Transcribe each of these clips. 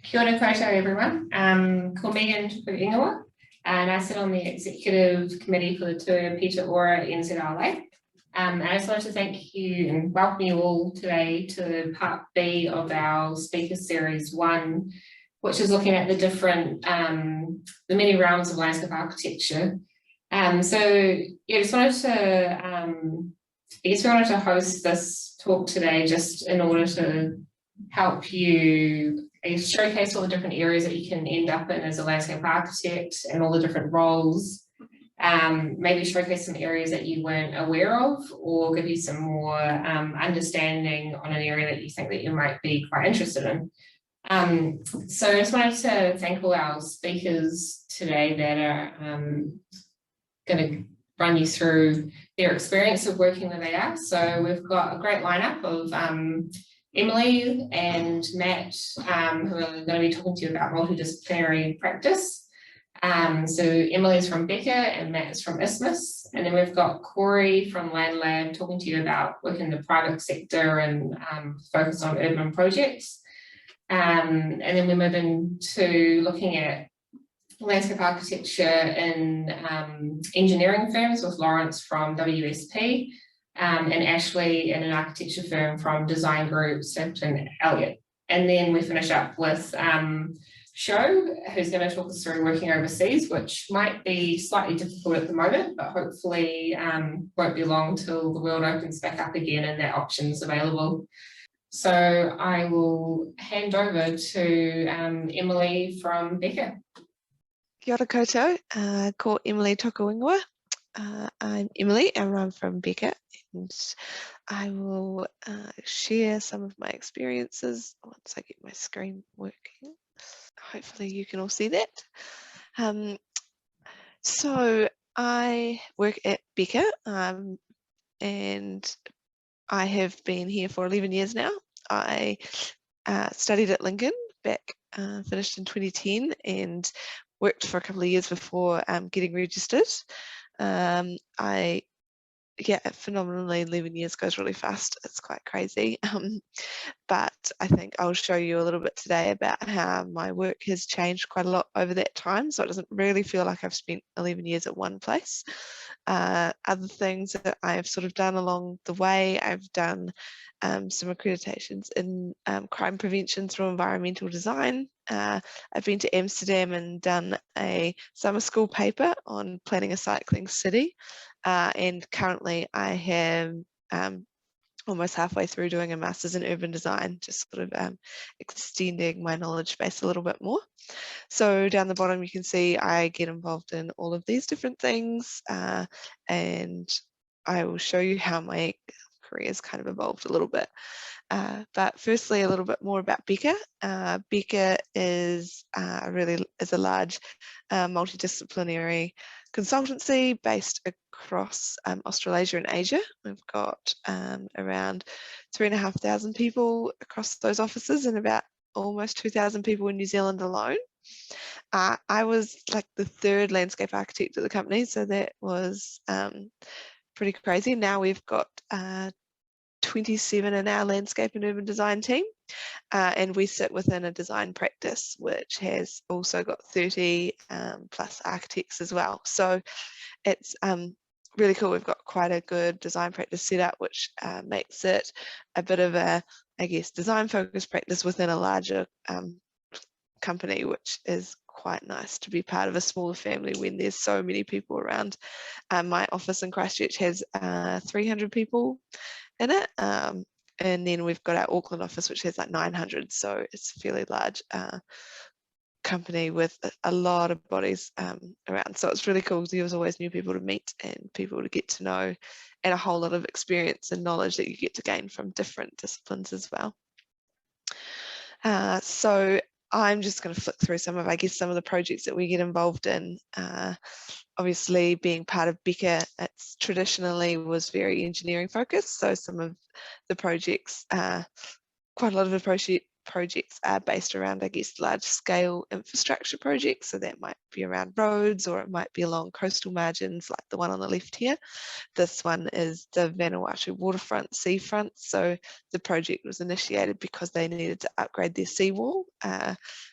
Kia ora koutou everyone. Ko Megan Tupu and I sit on the executive committee for the Te Pita Ora NZILA. And I just wanted to thank you and welcome you all today to part B of our speaker series 1, which is looking at the different, the many realms of landscape architecture. Just wanted to, I guess we wanted to host this talk today just in order to help you showcase all the different areas that you can end up in as a landscape architect and all the different roles. Maybe showcase some areas that you weren't aware of, or give you some more understanding on an area that you think that you might be quite interested in. So I just wanted to thank all our speakers today that are going to run you through their experience of working with AR. So we've got a great lineup of Emily and Matt, who are going to be talking to you about multidisciplinary practice. So Emily's from Beca and Matt's from Isthmus. And then we've got Cory from Landlab talking to you about working in the private sector and focus on urban projects. And then we move into looking at landscape architecture in engineering firms with Lawrence from WSP. And Ashleigh in an architecture firm from design group Stapleton Elliott. And then we finish up with Sho, who's going to talk us through working overseas, which might be slightly difficult at the moment, but hopefully won't be long till the world opens back up again and that option's available. So I will hand over to Emily from Beca. Kia ora koutou, ko Emily Tokuingoa. I'm Emily and I'm from Beca, and I will share some of my experiences once I get my screen working. Hopefully you can all see that. So I work at Beca and I have been here for 11 years now. I studied at Lincoln back, finished in 2010 and worked for a couple of years before getting registered. Phenomenally 11 years goes really fast. It's quite crazy. But I think I'll show you a little bit today about how my work has changed quite a lot over that time. So it doesn't really feel like I've spent 11 years at one place. Other things that I've sort of done along the way, I've done some accreditations in crime prevention through environmental design. I've been to Amsterdam and done a summer school paper on planning a cycling city. And currently I have almost halfway through doing a master's in urban design, just sort of extending my knowledge base a little bit more. So down the bottom you can see I get involved in all of these different things, and I will show you how my career has kind of evolved a little bit. But firstly, a little bit more about Beca. Beca is a large multidisciplinary consultancy based across Australasia and Asia. We've got around 3,500 people across those offices and about almost 2,000 people in New Zealand alone. I was like the third landscape architect at the company, so that was pretty crazy. Now we've got 27 in our landscape and urban design team, and we sit within a design practice which has also got 30 plus architects as well. So it's really cool. We've got quite a good design practice set up, which makes it a bit of a, I guess, design focused practice within a larger company, which is quite nice to be part of a smaller family when there's so many people around. My office in Christchurch has 300 people in it, and then we've got our Auckland office which has like 900, so it's a fairly large company with a lot of bodies around. So it's really cool. There's always new people to meet and people to get to know, and a whole lot of experience and knowledge that you get to gain from different disciplines as well. So I'm just going to flick through some of the projects that we get involved in. Obviously, being part of Beca, it's traditionally was very engineering focused. So some of the projects, quite a lot of the projects are based around, I guess, large scale infrastructure projects. So that might be around roads, or it might be along coastal margins like the one on the left here. This one is the Vanuatu Waterfront, Seafront. So the project was initiated because they needed to upgrade their seawall,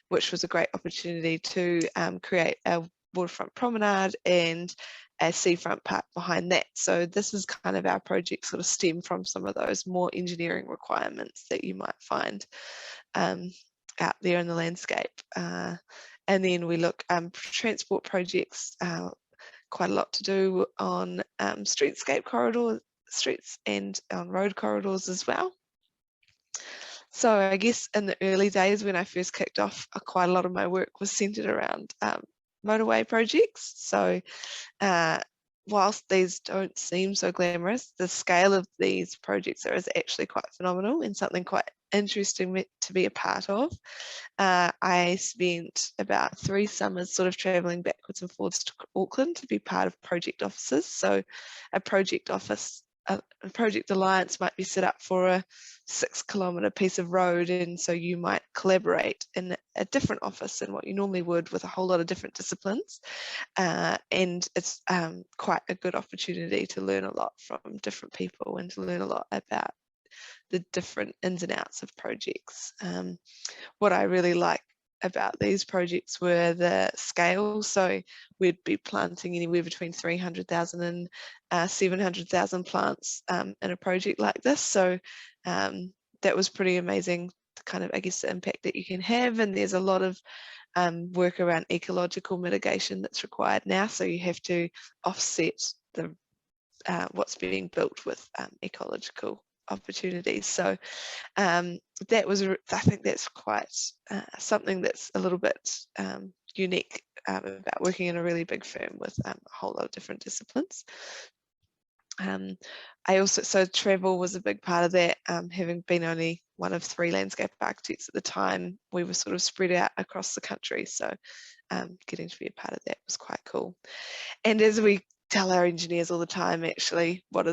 which was a great opportunity to create a waterfront promenade and a seafront park behind that. So this is kind of our project sort of stem from some of those more engineering requirements that you might find out there in the landscape. And then we look transport projects, quite a lot to do on streetscape corridors, streets and on road corridors as well. So I guess in the early days when I first kicked off, quite a lot of my work was centered around motorway projects. So whilst these don't seem so glamorous, the scale of these projects is actually quite phenomenal and something quite interesting to be a part of. I spent about 3 summers sort of travelling backwards and forwards to Auckland to be part of project offices. So a project office, a project alliance might be set up for a 6-kilometre piece of road, and so you might collaborate in a different office than what you normally would with a whole lot of different disciplines, and it's quite a good opportunity to learn a lot from different people and to learn a lot about the different ins and outs of projects. What I really like about these projects were the scale. So we'd be planting anywhere between 300,000 and 700,000 plants in a project like this. So that was pretty amazing, kind of, I guess, the impact that you can have. And there's a lot of work around ecological mitigation that's required now. So you have to offset the what's being built with ecological opportunities. So that was, I think that's quite something that's a little bit unique about working in a really big firm with a whole lot of different disciplines. I also, so travel was a big part of that. Having been only one of 3 landscape architects at the time, we were sort of spread out across the country. So getting to be a part of that was quite cool. And as we tell our engineers all the time, actually, what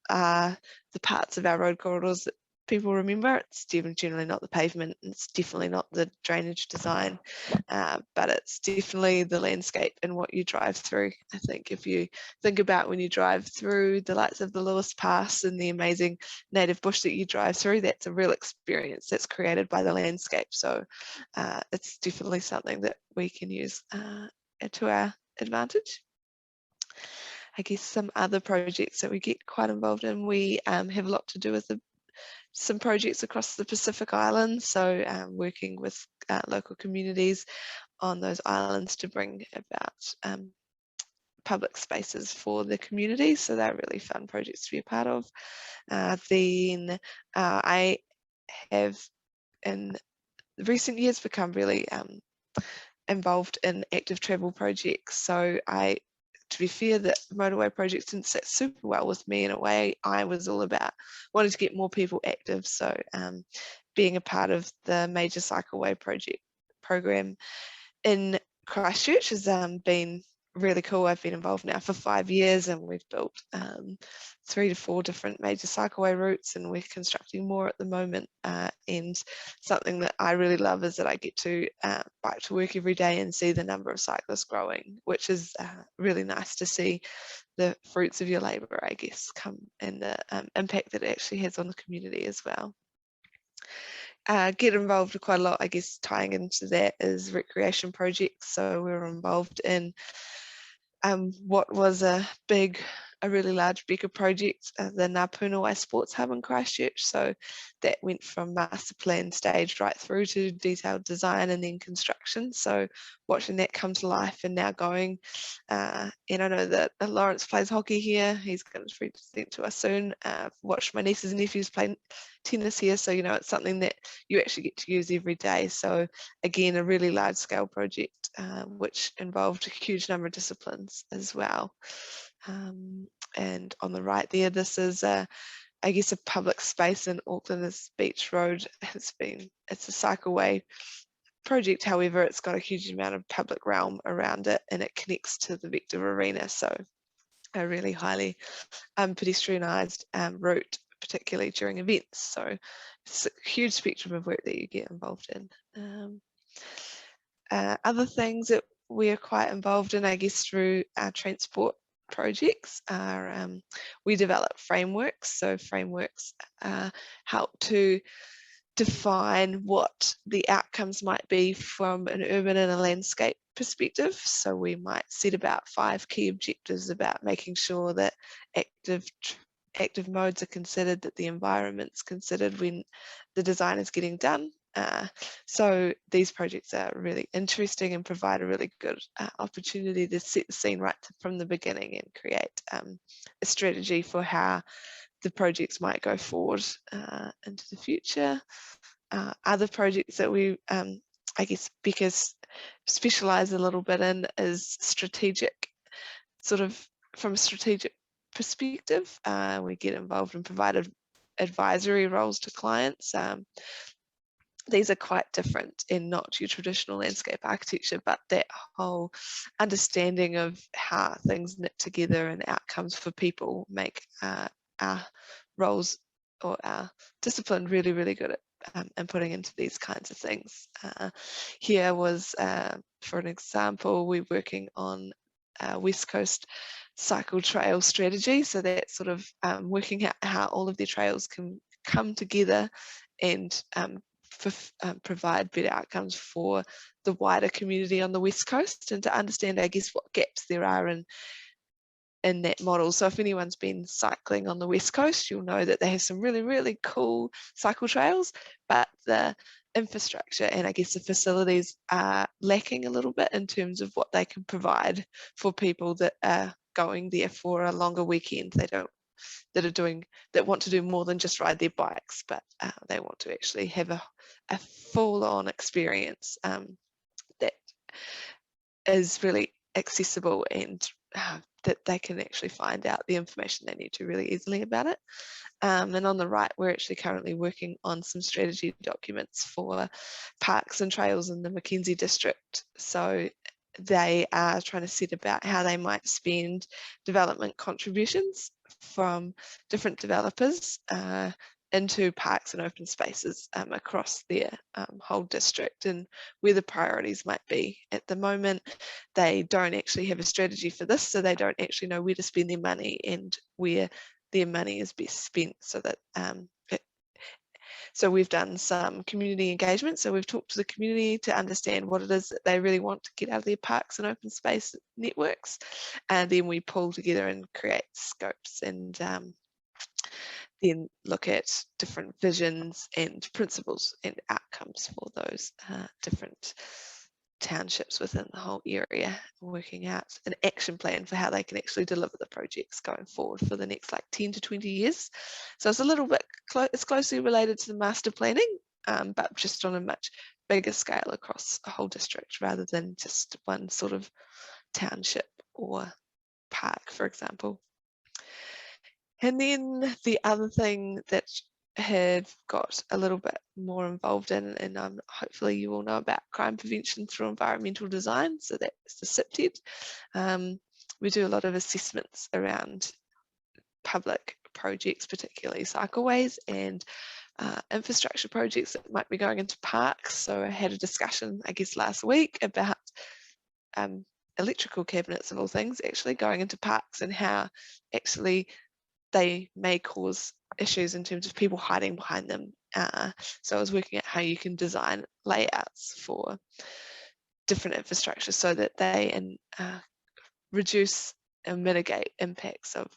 are the parts of our road corridors that people remember? It's generally not the pavement, it's definitely not the drainage design, but it's definitely the landscape and what you drive through. I think if you think about when you drive through the lights of the Lewis Pass and the amazing native bush that you drive through, that's a real experience that's created by the landscape. So it's definitely something that we can use to our advantage. I guess some other projects that we get quite involved in, we have a lot to do with some projects across the Pacific Islands. So working with local communities on those islands to bring about public spaces for the community. So they're really fun projects to be a part of. Then I have in recent years become really involved in active travel projects. So to be fair, that motorway projects didn't sit super well with me. In a way, I was all about wanting to get more people active. So being a part of the major cycleway program in Christchurch has been really cool. I've been involved now for 5 years, and we've built 3 to 4 different major cycleway routes, and we're constructing more at the moment. And something that I really love is that I get to bike to work every day and see the number of cyclists growing, which is really nice to see the fruits of your labour, I guess, come, and the impact that it actually has on the community as well. Get involved quite a lot, I guess, tying into that is recreation projects. So we were involved in what was a really large Beca project, the Ngā Sports Hub in Christchurch. So that went from master plan stage right through to detailed design and then construction. So watching that come to life and now going, and I know that Lawrence plays hockey here. He's going to present to us soon. Watched my nieces and nephews play tennis here. So, you know, it's something that you actually get to use every day. So again, a really large scale project, which involved a huge number of disciplines as well. And on the right there, this is I guess a public space in Auckland, this Beach Road. It's a cycleway project, however, it's got a huge amount of public realm around it, and it connects to the Vector Arena. So a really highly pedestrianised route, particularly during events. So huge spectrum of work that you get involved in. Other things that we are quite involved in, I guess, through our transport projects are we develop frameworks. So frameworks help to define what the outcomes might be from an urban and a landscape perspective. So we might set about 5 key objectives about making sure that active modes are considered, that the environment's considered when the design is getting done. So these projects are really interesting and provide a really good opportunity to set the scene right from the beginning and create a strategy for how the projects might go forward into the future. Other projects that we, I guess, Beca specialise a little bit in is strategic, sort of from a strategic perspective. We get involved and provide advisory roles to clients. These are quite different in not your traditional landscape architecture, but that whole understanding of how things knit together and outcomes for people make our roles or our discipline really, really good at inputting into these kinds of things. Here was, for an example, we're working on West Coast cycle trail strategy. So that's sort of working out how all of the trails can come together and provide better outcomes for the wider community on the West Coast, and to understand, I guess, what gaps there are in that model. So if anyone's been cycling on the West Coast, you'll know that they have some really, really cool cycle trails, but the infrastructure and I guess the facilities are lacking a little bit in terms of what they can provide for people that are going there for a longer weekend. That want to do more than just ride their bikes, but they want to actually have a full-on experience that is really accessible and that they can actually find out the information they need to really easily about it. And on the right, we're actually currently working on some strategy documents for parks and trails in the Mackenzie district. So they are trying to set about how they might spend development contributions from different developers into parks and open spaces across their whole district, and where the priorities might be. At the moment, they don't actually have a strategy for this, so they don't actually know where to spend their money and where their money is best spent. So we've done some community engagement. So we've talked to the community to understand what it is that they really want to get out of their parks and open space networks. And then we pull together and create scopes and then look at different visions and principles and outcomes for those different townships within the whole area, working out an action plan for how they can actually deliver the projects going forward for the next 10 to 20 years. So it's a little bit it's closely related to the master planning, but just on a much bigger scale across a whole district rather than just one sort of township or park, for example. And then the other thing that have got a little bit more involved in, and hopefully you all know about crime prevention through environmental design, so that's the CPTED. We do a lot of assessments around public projects, particularly cycleways and infrastructure projects that might be going into parks. So I had a discussion, I guess, last week about electrical cabinets of all things actually going into parks and how actually they may cause issues in terms of people hiding behind them. So I was working out how you can design layouts for different infrastructure so that they reduce and mitigate impacts of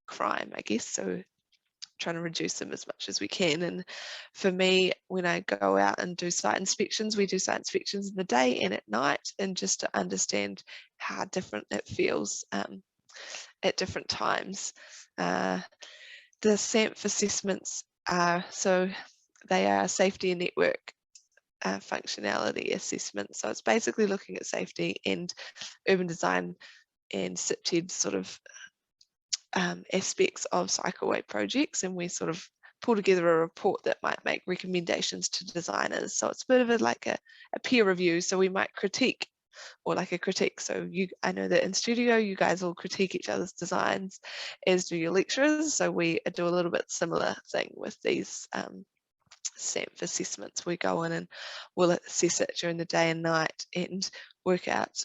crime, I guess. So trying to reduce them as much as we can. And for me, when I go out and do site inspections, we do site inspections in the day and at night, and just to understand how different it feels at different times. The Samp assessments so they are safety and network functionality assessment. So it's basically looking at safety and urban design and CPTED sort of aspects of cycleway projects, and we sort of pull together a report that might make recommendations to designers. So it's a bit of a peer review. So we might critique, or like a critique. So I know that in studio, you guys all critique each other's designs, as do your lecturers. So we do a little bit similar thing with these Samp Assessments. We go in and we'll assess it during the day and night and work out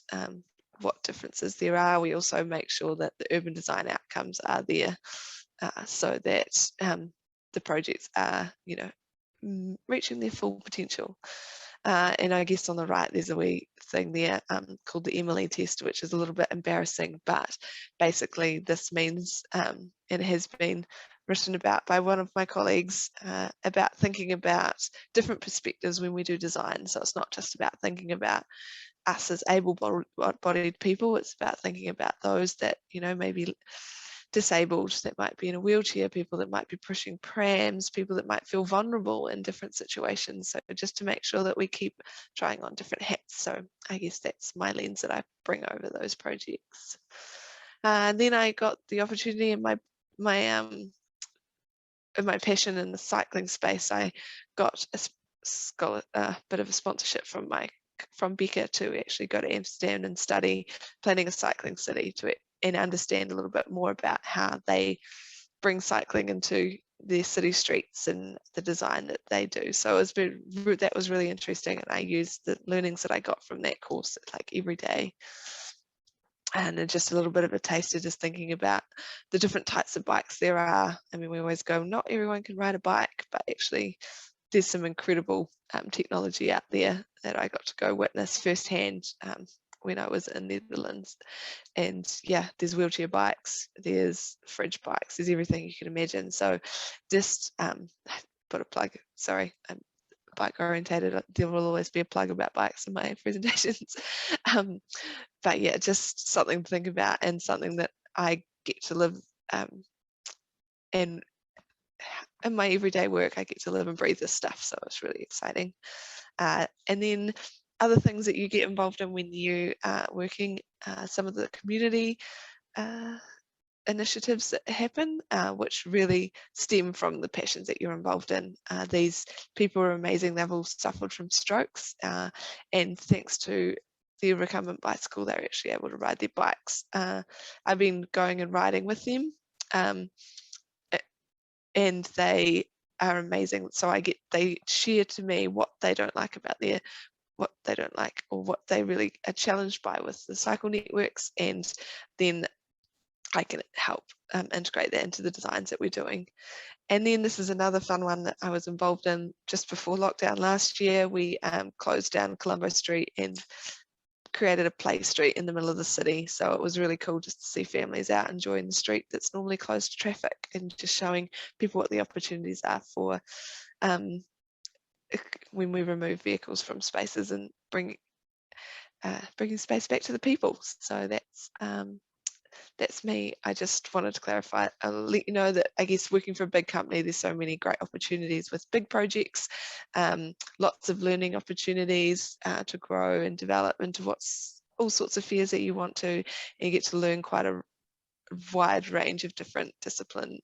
what differences there are. We also make sure that the urban design outcomes are there so that the projects are, you know, reaching their full potential. And I guess on the right, there's a wee thing there called the Mle Test, which is a little bit embarrassing, but basically this means, it has been written about by one of my colleagues about thinking about different perspectives when we do design. So it's not just about thinking about us as able-bodied people, it's about thinking about those that, you know, maybe disabled, that might be in a wheelchair, people that might be pushing prams, people that might feel vulnerable in different situations. So just to make sure that we keep trying on different hats. So I guess that's my lens that I bring over those projects. And then I got the opportunity in my passion in the cycling space. I got a bit of a sponsorship from Beca to actually go to Amsterdam and study planning a cycling city and understand a little bit more about how they bring cycling into their city streets and the design that they do. So that was really interesting, and I used the learnings that I got from that course like every day. And just a little bit of a taster, just thinking about the different types of bikes there are. I mean, we always go, not everyone can ride a bike, but actually there's some incredible technology out there that I got to go witness firsthand when I was in the Netherlands. And yeah, there's wheelchair bikes, there's fridge bikes, there's everything you can imagine. So just put a plug, sorry, I'm bike orientated, there will always be a plug about bikes in my presentations. But yeah, just something to think about, and something that I get to live and in my everyday work, I get to live and breathe this stuff. So it's really exciting. And then other things that you get involved in when you are working, some of the community initiatives that happen, which really stem from the passions that you're involved in. These people are amazing. They've all suffered from strokes, and thanks to the recumbent bicycle, they're actually able to ride their bikes. I've been going and riding with them, and they are amazing. So they share to me what they don't like about what they don't like, or what they really are challenged by with the cycle networks, and then I can help integrate that into the designs that we're doing. And then this is another fun one that I was involved in just before lockdown last year. We closed down Colombo Street and created a play street in the middle of the city. So it was really cool just to see families out enjoying the street that's normally closed to traffic, and just showing people what the opportunities are for when we remove vehicles from spaces and bringing space back to the people. So that's me. I just wanted to clarify. I'll let you know that I guess working for a big company, there's so many great opportunities with big projects, lots of learning opportunities to grow and develop into all sorts of fields that you want to, and you get to learn quite a wide range of different discipline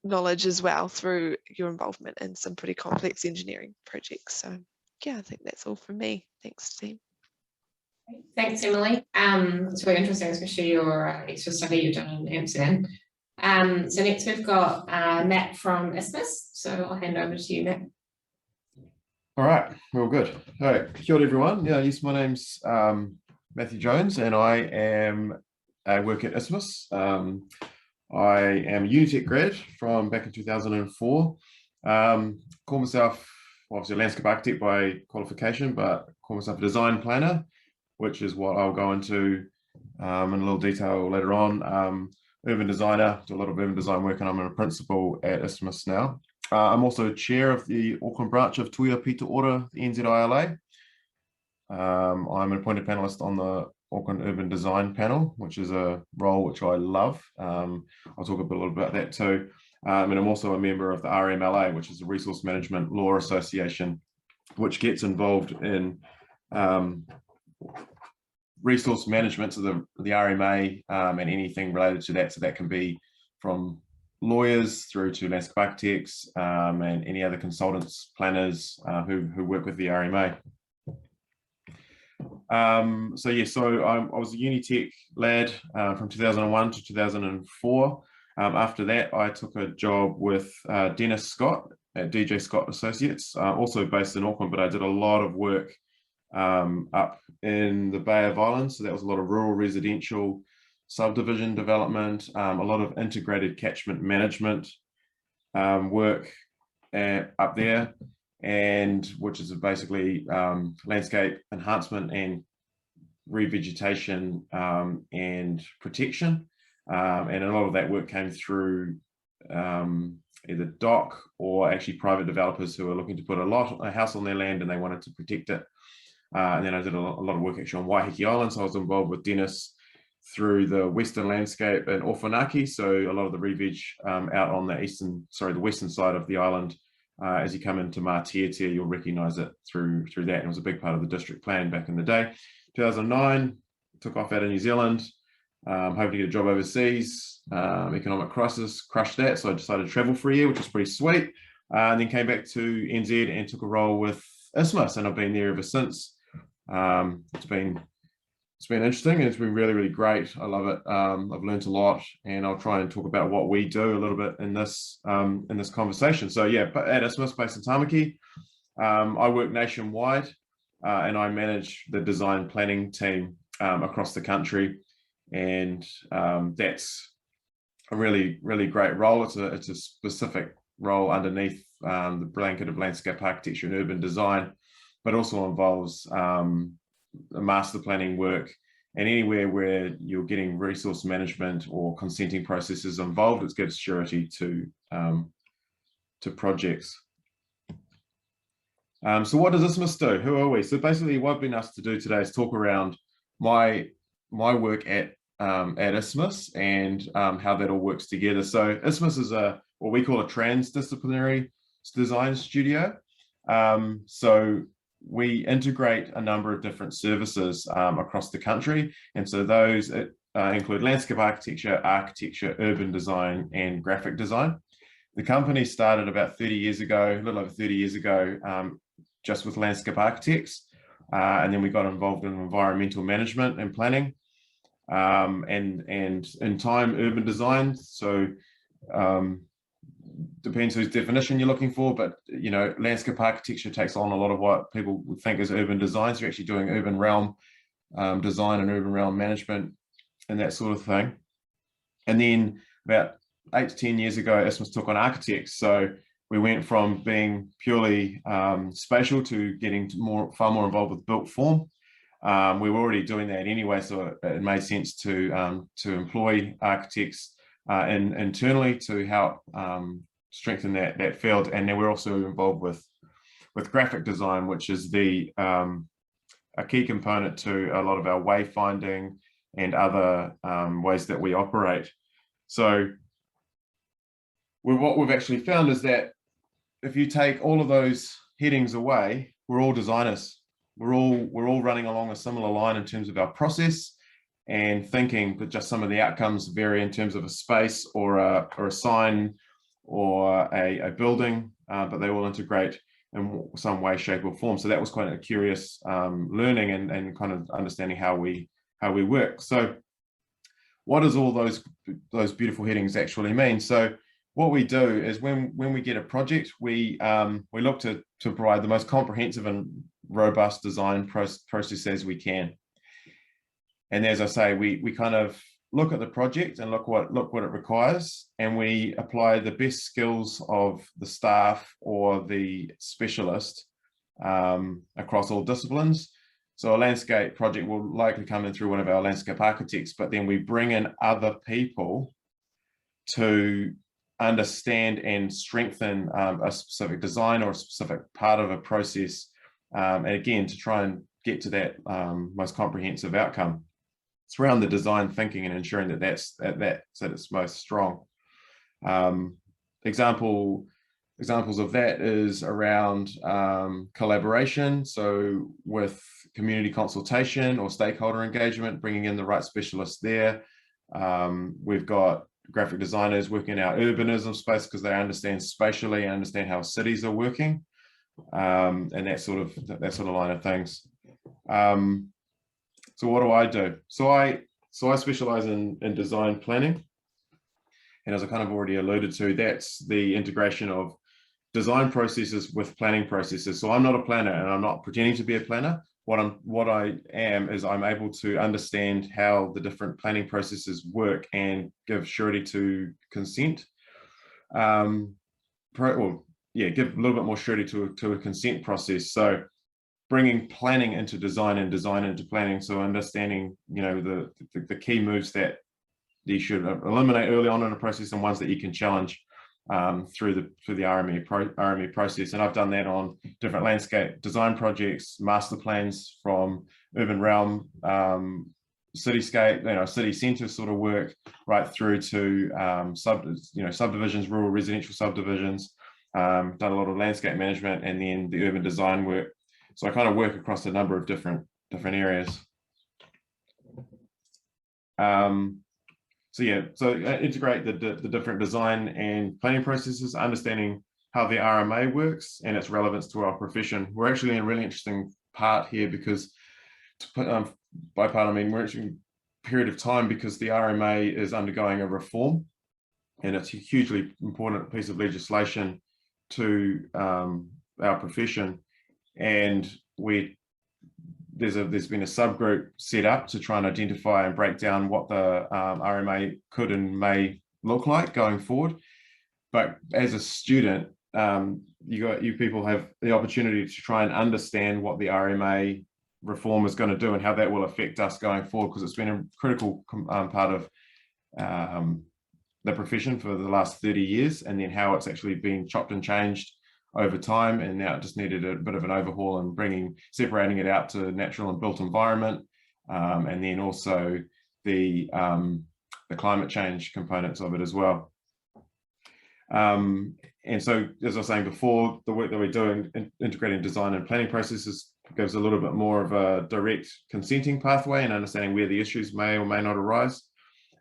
knowledge as well through your involvement in some pretty complex engineering projects. So yeah, I think that's all from me. Thanks, team. Thanks, Emily. It's really interesting, especially your extra study you've done in Amsterdam. So next we've got Matt from Isthmus. So I'll hand over to you, Matt. All right, well, good. All right, kia ora everyone. Yeah, yes, my name's Matthew Jones, and I work at Isthmus. I am a Unitec grad from back in 2004. Call myself, obviously, a landscape architect by qualification, but call myself a design planner, which is what I'll go into in a little detail later on. Urban designer, do a lot of urban design work, and I'm a principal at Isthmus now. I'm also chair of the Auckland branch of Tuia Pita Ora, the NZILA. I'm an appointed panelist on the Auckland Urban Design Panel, which is a role which I love. I'll talk a little bit about that too. And I'm also a member of the RMLA, which is the Resource Management Law Association, which gets involved in resource management to the RMA and anything related to that. So that can be from lawyers through to landscape architects and any other consultants, planners who work with the RMA. So I was a Unitec lad from 2001 to 2004. After that, I took a job with Dennis Scott at DJ Scott Associates, also based in Auckland, but I did a lot of work up in the Bay of Islands. So that was a lot of rural residential subdivision development, a lot of integrated catchment management work up there, and which is basically landscape enhancement and revegetation and protection. And a lot of that work came through either DOC or actually private developers who are looking to put a house on their land and they wanted to protect it. And then I did a lot of work actually on Waiheke Island. So I was involved with Dennis through the western landscape in Ofanaki. So a lot of the re-veg out on the western side of the island. As you come into Mātiatia, you'll recognise it through that. And it was a big part of the district plan back in the day. 2009, took off out of New Zealand, hoping to get a job overseas. Economic crisis crushed that, so I decided to travel for a year, which was pretty sweet. And then came back to NZ and took a role with Isthmus, and I've been there ever since. It's been interesting, and it's been really, really great. I love it. I've learned a lot, and I'll try and talk about what we do a little bit in this conversation. So yeah, at Isthmus, based in Tamaki, I work nationwide, and I manage the design planning team across the country, and that's a really, really great role. It's a specific role underneath the blanket of landscape architecture and urban design, but also involves master planning work, and anywhere where you're getting resource management or consenting processes involved, it gives surety to projects. So what does Isthmus do? Who are we? So basically what I've been asked to do today is talk around my work at Isthmus and how that all works together. So Isthmus is what we call a transdisciplinary design studio. So we integrate a number of different services across the country, and so those include landscape architecture, urban design, and graphic design. The company started about 30 years ago, a little over 30 years ago, just with landscape architects, and then we got involved in environmental management and planning, and in time urban design. So depends whose definition you're looking for, but you know, landscape architecture takes on a lot of what people would think is urban design. So you're actually doing urban realm design and urban realm management and that sort of thing. And then about 8 to 10 years ago, Isthmus took on architects. So we went from being purely spatial to getting far more involved with built form. We were already doing that anyway, so it made sense to employ architects internally to help strengthen that field. And then we're also involved with graphic design, which is a key component to a lot of our wayfinding and other ways that we operate. So what we've actually found is that if you take all of those headings away, we're all designers. We're all running along a similar line in terms of our process and thinking, but just some of the outcomes vary in terms of a space or a sign or a building, but they all integrate in some way, shape, or form. So that was quite a curious learning and kind of understanding how we work. So what does all those beautiful headings actually mean? So what we do is when we get a project, we look to provide the most comprehensive and robust design process as we can. And as I say, we kind of look at the project and look what it requires, and we apply the best skills of the staff or the specialist across all disciplines. So a landscape project will likely come in through one of our landscape architects, but then we bring in other people to understand and strengthen a specific design or a specific part of a process, and again, to try and get to that most comprehensive outcome. It's around the design thinking and ensuring that that's at its most strong. Examples of that is around collaboration. So with community consultation or stakeholder engagement, bringing in the right specialists there. We've got graphic designers working in our urbanism space because they understand spatially and understand how cities are working, and that sort of line of things. So what do I do? So I specialize in design planning, And as I kind of already alluded to, that's the integration of design processes with planning processes. So I'm not a planner, and I'm not pretending to be a planner. What I am is I'm able to understand how the different planning processes work and give surety to consent. Give a little bit more surety to a consent process. So bringing planning into design and design into planning. So understanding, the key moves that you should eliminate early on in a process and ones that you can challenge through the RME process. And I've done that on different landscape design projects, master plans from urban realm, cityscape, city centre sort of work, right through to subdivisions, rural residential subdivisions. Done a lot of landscape management and then the urban design work. So I kind of work across a number of different areas. Integrate the different design and planning processes, understanding how the RMA works and its relevance to our profession. We're actually in a really interesting part here because, by part I mean we're actually in a period of time because the RMA is undergoing a reform, and it's a hugely important piece of legislation to our profession. And there's been a subgroup set up to try and identify and break down what the RMA could and may look like going forward. But as a student, you people have the opportunity to try and understand what the RMA reform is going to do and how that will affect us going forward, because it's been a critical part of the profession for the last 30 years, and then how it's actually been chopped and changed over time, and now it just needed a bit of an overhaul and separating it out to natural and built environment, and then also the climate change components of it as well. And so, as I was saying before, the work that we do in integrating design and planning processes gives a little bit more of a direct consenting pathway and understanding where the issues may or may not arise,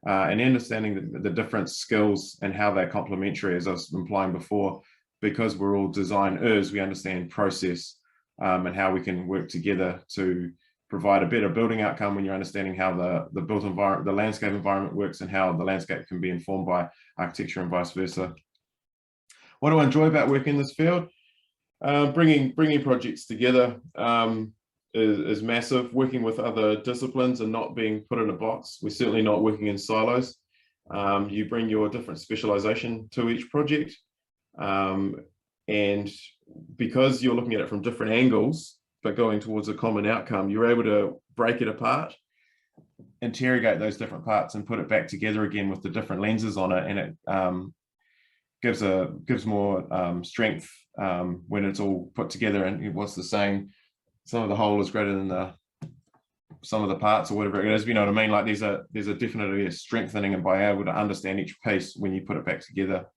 and understanding the different skills and how they're complementary, as I was implying before. Because we're all designers, we understand process and how we can work together to provide a better building outcome when you're understanding how the built environment, the landscape environment works, and how the landscape can be informed by architecture and vice versa. What do I enjoy about working in this field? Bringing projects together is massive. Working with other disciplines and not being put in a box. We're certainly not working in silos. You bring your different specialization to each project. And because you're looking at it from different angles, but going towards a common outcome, you're able to break it apart, interrogate those different parts, and put it back together again with the different lenses on it, and it gives more strength when it's all put together. And what's the saying? Some of the whole is greater than the sum of the parts, or whatever it is. You know what I mean? Like there's definitely a strengthening, and by able to understand each piece when you put it back together.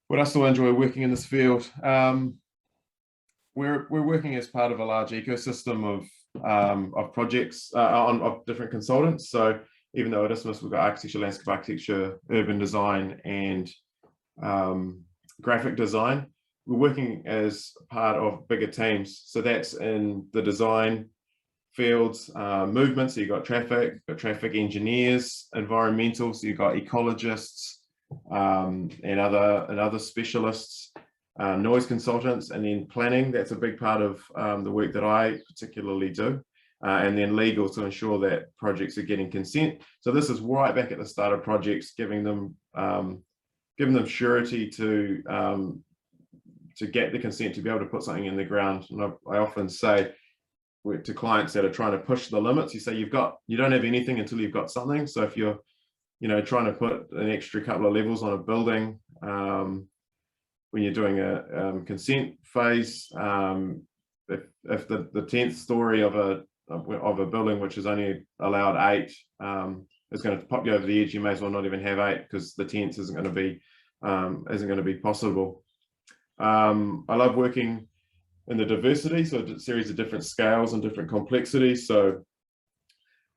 What else do I enjoy working in this field? We're working as part of a large ecosystem of projects of different consultants. So even though at Isthmus we've got architecture, landscape architecture, urban design, and graphic design, we're working as part of bigger teams. So that's in the design fields, movement. So you've got traffic engineers, environmental. So you've got ecologists, and other specialists, noise consultants, and then planning. That's a big part of the work that I particularly do, and then legal, to ensure that projects are getting consent. So this is right back at the start of projects, giving them surety to get the consent to be able to put something in the ground. And I often say to clients that are trying to push the limits, you say you don't have anything until you've got something. So if you're trying to put an extra couple of levels on a building, when you're doing a consent phase, if the 10th story of a building which is only allowed 8 is going to pop you over the edge, you may as well not even have 8, because the 10th isn't going to be possible. I love working in the diversity, so a series of different scales and different complexities. So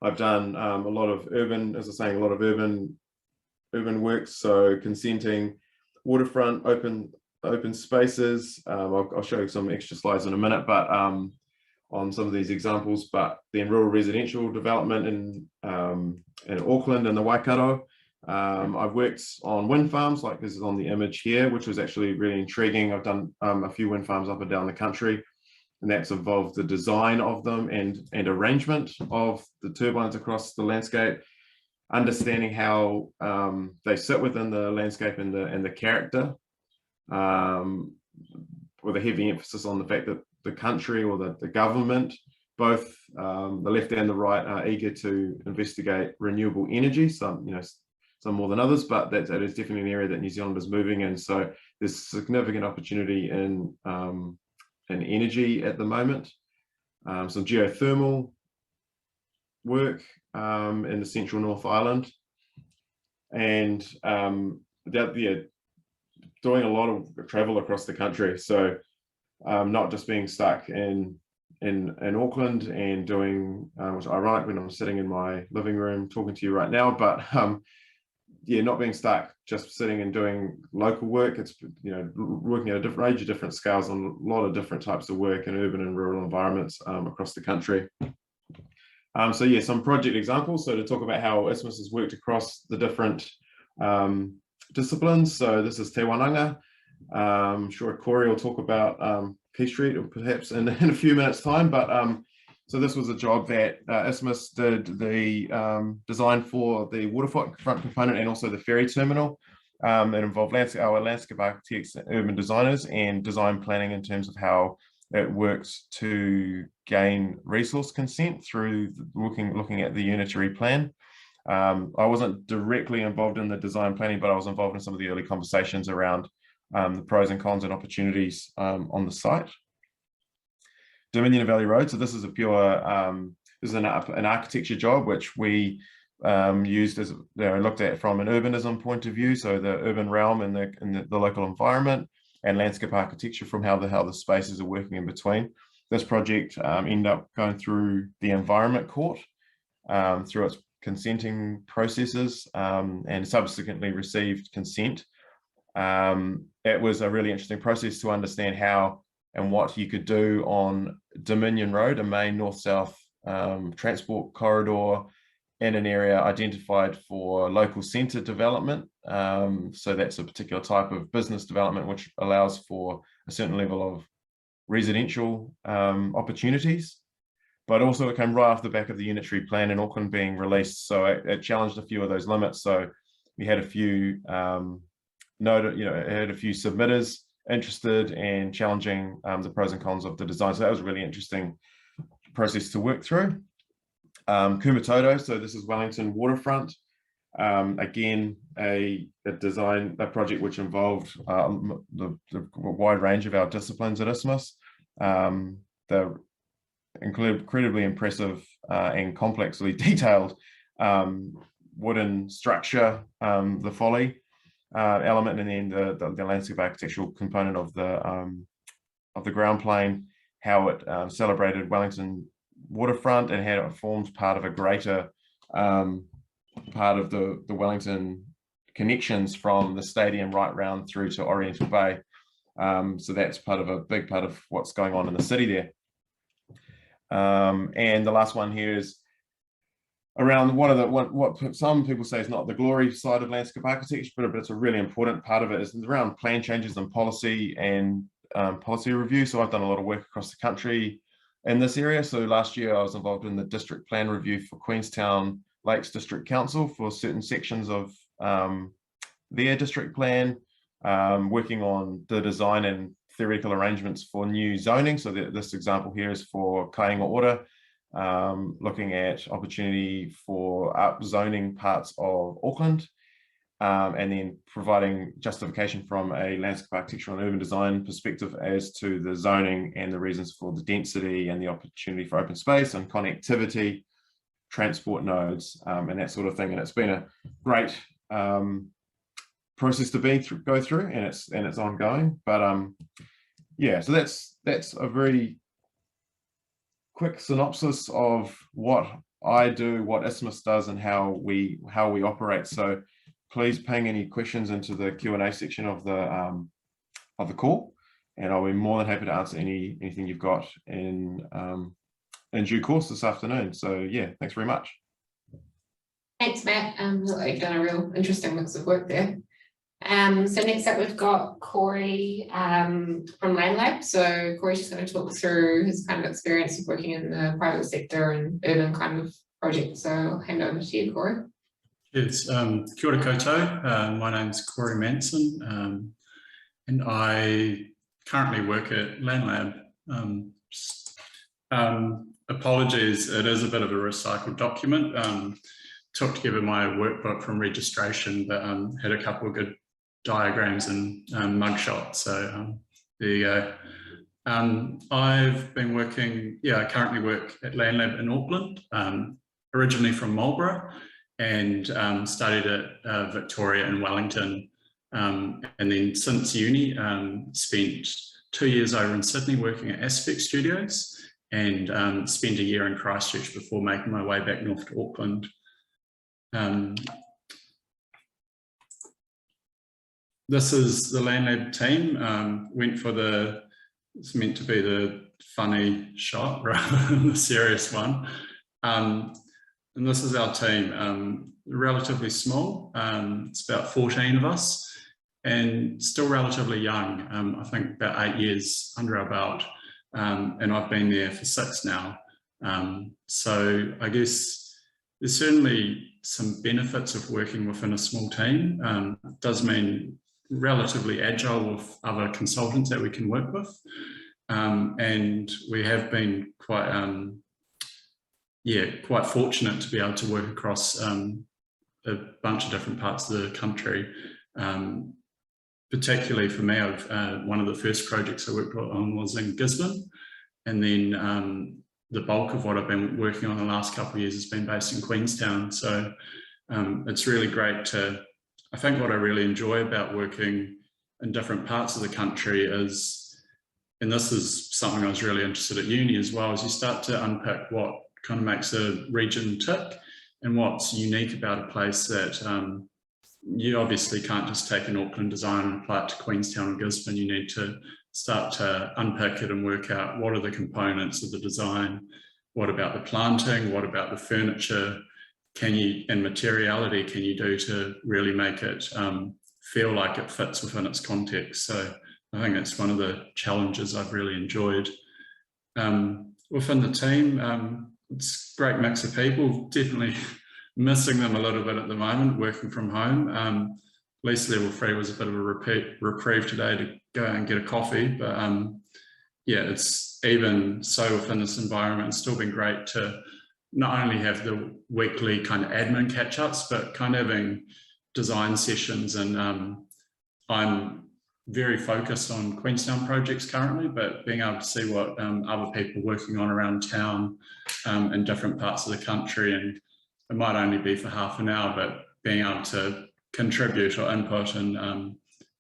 I've done a lot of urban, as I was saying, a lot of urban works. So consenting, waterfront, open spaces. I'll show you some extra slides in a minute, but on some of these examples, but then rural residential development in Auckland and the Waikato. I've worked on wind farms, like this is on the image here, which was actually really intriguing. I've done a few wind farms up and down the country, and that's involved the design of them and arrangement of the turbines across the landscape, understanding how they sit within the landscape and the character, with a heavy emphasis on the fact that the country or the government, both the left and the right, are eager to investigate renewable energy. Some more than others, but that is definitely an area that New Zealand is moving in. So there's significant opportunity in energy at the moment. Some geothermal work in the central North Island, and doing a lot of travel across the country. So not just being stuck in Auckland and doing, which is ironic when I'm sitting in my living room talking to you right now, but not being stuck just sitting and doing local work. It's working at a range of different scales on a lot of different types of work in urban and rural environments across the country. Some project examples. So to talk about how Isthmus has worked across the different disciplines. So this is Te Wananga. I'm sure Cory will talk about Quay Street, or perhaps in a few minutes' time. But so this was a job that Isthmus did the design for the waterfront component and also the ferry terminal. It involved our landscape architects, urban designers, and design planning in terms of how it works to gain resource consent through looking at the unitary plan. I wasn't directly involved in the design planning, but I was involved in some of the early conversations around the pros and cons and opportunities on the site. Dominion Valley Road. So this is a pure, this is an architecture job, which we used as looked at from an urbanism point of view. So the urban realm and the local environment, and landscape architecture from how the spaces are working in between. This project ended up going through the Environment Court through its consenting processes and subsequently received consent. It was a really interesting process to understand how and what you could do on Dominion Road, a main north-south transport corridor in an area identified for local centre development. So that's a particular type of business development which allows for a certain level of residential opportunities, but also it came right off the back of the unitary plan in Auckland being released. So it challenged a few of those limits. So we had a few had a few submitters interested in challenging the pros and cons of the design. So that was a really interesting process to work through. Kumatoto, so this is Wellington Waterfront. Again, a project which involved the wide range of our disciplines at Isthmus. The incredibly impressive and complexly detailed wooden structure, the folly element, and then the landscape architectural component of the ground plane, how it celebrated Wellington Waterfront and how it formed part of a greater part of the Wellington connections from the stadium right round through to Oriental Bay. So that's a big part of what's going on in the city there. And the last one here is around what some people say is not the glory side of landscape architecture, but it's a really important part of it, is around plan changes and policy and policy review. So I've done a lot of work across the country in this area. So last year I was involved in the district plan review for Queenstown Lakes District Council for certain sections of their district plan, working on the design and theoretical arrangements for new zoning. So this example here is for Kainga Ora, looking at opportunity for upzoning parts of Auckland, and then providing justification from a landscape architectural and urban design perspective as to the zoning and the reasons for the density and the opportunity for open space and connectivity, transport nodes, and that sort of thing. And it's been a great process to go through, and it's ongoing. But yeah, so that's a very quick synopsis of what I do, what Isthmus does, and how we operate. So please ping any questions into the Q&A section of the call, and I'll be more than happy to answer anything you've got in due course this afternoon. So yeah, thanks very much. Thanks, Matt. You've done a real interesting mix of work there. So next up we've got Cory from Landlab. So Cory's just going to talk through his kind of experience of working in the private sector and urban kind of projects. So I'll hand over to you, Cory. Yes, kia ora koutou. My name's Cory Manson, and I currently work at Landlab. Apologies, it is a bit of a recycled document. Took together my workbook from registration, but had a couple of good diagrams and mugshots. So there you go. I've been working, I currently work at Landlab in Auckland, originally from Marlborough, and studied at Victoria and Wellington. And then since uni, spent 2 years over in Sydney working at Aspect Studios, and spent a year in Christchurch before making my way back north to Auckland. This is the Landlab team. Went for it's meant to be the funny shot rather than the serious one. And this is our team, relatively small. It's about 14 of us and still relatively young. I think about 8 years under our belt. And I've been there for 6 now. So I guess there's certainly some benefits of working within a small team. It does mean relatively agile with other consultants that we can work with. And we have been quite fortunate to be able to work across a bunch of different parts of the country. Particularly for me, one of the first projects I worked on was in Gisborne, and then the bulk of what I've been working on the last couple of years has been based in Queenstown. So it's really great I think what I really enjoy about working in different parts of the country is, and this is something I was really interested at uni as well, is you start to unpick what kind of makes a region tick and what's unique about a place that you obviously can't just take an Auckland design and apply it to Queenstown or Gisborne. You need to start to unpick it and work out what are the components of the design, what about the planting, what about the furniture, and materiality can you do to really make it feel like it fits within its context. So I think it's one of the challenges I've really enjoyed. Within the team, it's a great mix of people, definitely missing them a little bit at the moment, working from home. Least level 3 was a bit of a reprieve today to go and get a coffee, but yeah, it's even so within this environment, it's still been great to not only have the weekly kind of admin catch-ups, but kind of having design sessions. And I'm very focused on Queenstown projects currently, but being able to see what other people working on around town in different parts of the country, and it might only be for half an hour, but being able to contribute or input and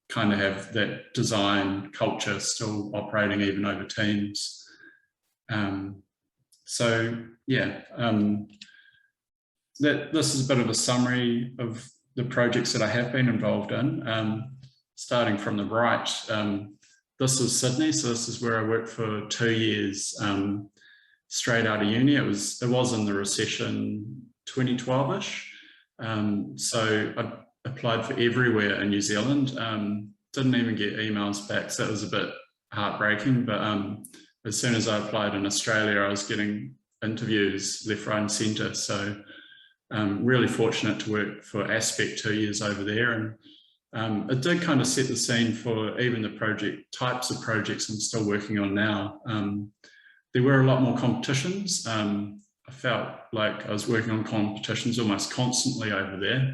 kind of have that design culture still operating even over teams. So yeah, this is a bit of a summary of the projects that I have been involved in. Starting from the right, this is Sydney, so this is where I worked for 2 years straight out of uni. It was in the recession 2012-ish. So I applied for everywhere in New Zealand, didn't even get emails back, so that was a bit heartbreaking. But as soon as I applied in Australia, I was getting interviews left, right and centre. So really fortunate to work for Aspect 2 years over there. And it did kind of set the scene for even the types of projects I'm still working on now. There were a lot more competitions. I felt like I was working on competitions almost constantly over there,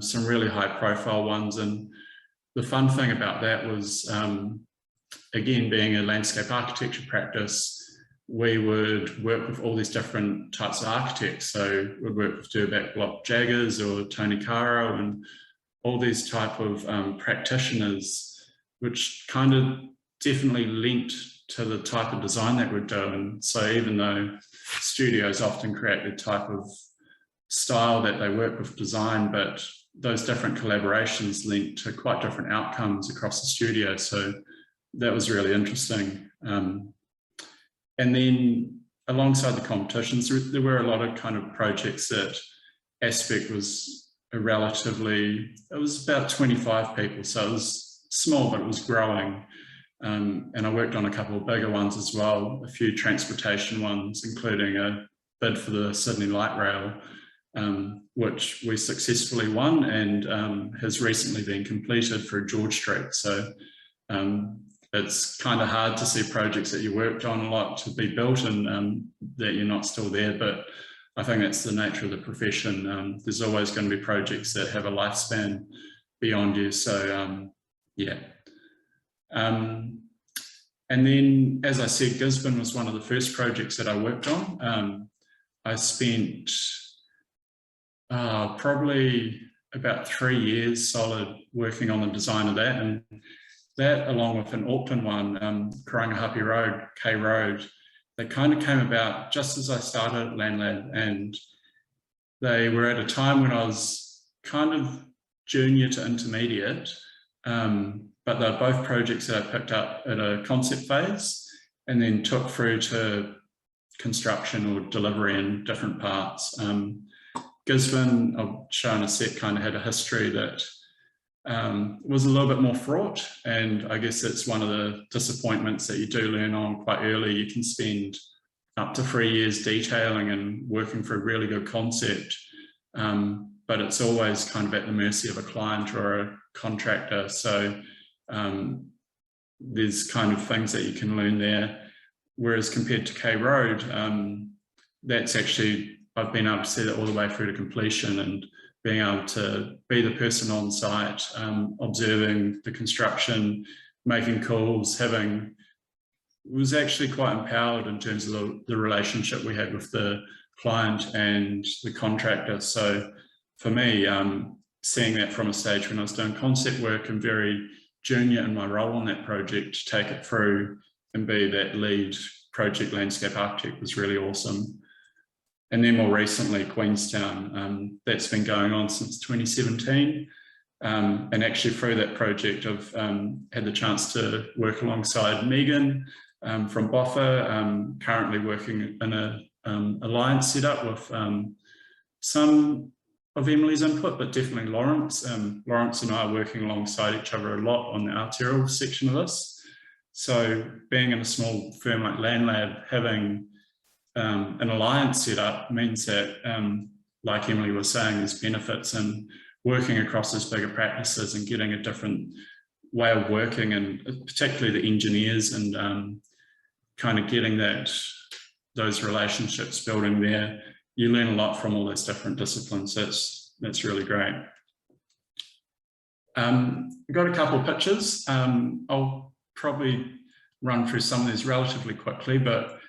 some really high profile ones. And the fun thing about that was, again, being a landscape architecture practice, we would work with all these different types of architects. So we'd work with Durback Block Jaggers or Tony Caro and all these type of practitioners, which kind of definitely linked to the type of design that we're doing. So even though studios often create the type of style that they work with design, but those different collaborations link to quite different outcomes across the studio. So that was really interesting. And then alongside the competitions, there were a lot of kind of projects that Aspect was it was about 25 people, so it was small, but it was growing. And I worked on a couple of bigger ones as well, a few transportation ones, including a bid for the Sydney Light Rail, which we successfully won and has recently been completed through George Street. So it's kind of hard to see projects that you worked on a lot to be built and that you're not still there, but I think that's the nature of the profession. There's always going to be projects that have a lifespan beyond you. So yeah. And then, as I said, Gisborne was one of the first projects that I worked on. I spent probably about 3 years solid working on the design of that, and that, along with an Auckland one, Karangahape Road, K Road, they kind of came about just as I started at Landlab, and they were at a time when I was kind of junior to intermediate, but they're both projects that I picked up at a concept phase and then took through to construction or delivery in different parts. Gisborne, I'll show in a sec, kind of had a history that was a little bit more fraught, and I guess it's one of the disappointments that you do learn on quite early. You can spend up to 3 years detailing and working for a really good concept, but it's always kind of at the mercy of a client or a contractor. So there's kind of things that you can learn there, whereas compared to K Road, that's actually, I've been able to see that all the way through to completion and being able to be the person on site, observing the construction, making calls, was actually quite empowered in terms of the relationship we had with the client and the contractor. So for me, seeing that from a stage when I was doing concept work and very junior in my role on that project, to take it through and be that lead project landscape architect was really awesome. And then more recently, Queenstown, that's been going on since 2017. And actually through that project, I've had the chance to work alongside Megan from Boffa, currently working in an alliance setup with some of Emily's input, but definitely Lawrence. Lawrence and I are working alongside each other a lot on the arterial section of this. So being in a small firm like Landlab, having an alliance set up means that, like Emily was saying, there's benefits in working across those bigger practices and getting a different way of working, and particularly the engineers, and kind of getting those relationships building there. You learn a lot from all those different disciplines. That's really great. I've got a couple of pictures. I'll probably run through some of these relatively quickly, but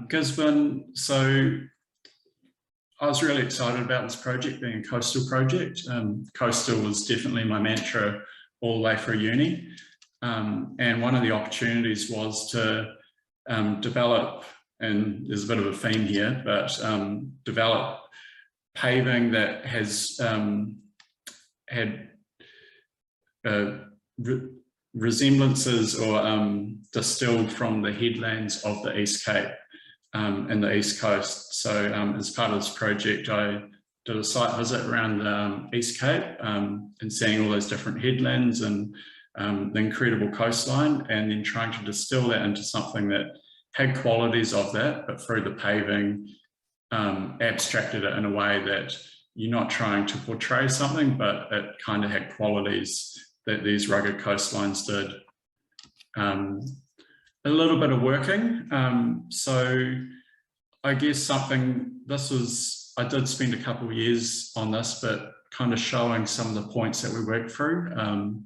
Gisborne, so I was really excited about this project being a coastal project. Coastal was definitely my mantra all the way through uni. And one of the opportunities was to develop, and there's a bit of a theme here, but develop paving that has had resemblances or distilled from the headlands of the East Cape and the East Coast. So as part of this project, I did a site visit around the East Cape and seeing all those different headlands and the incredible coastline, and then trying to distill that into something that had qualities of that, but through the paving, abstracted it in a way that you're not trying to portray something, but it kind of had qualities that these rugged coastlines did. A little bit of working. So I guess I did spend a couple of years on this, but kind of showing some of the points that we worked through.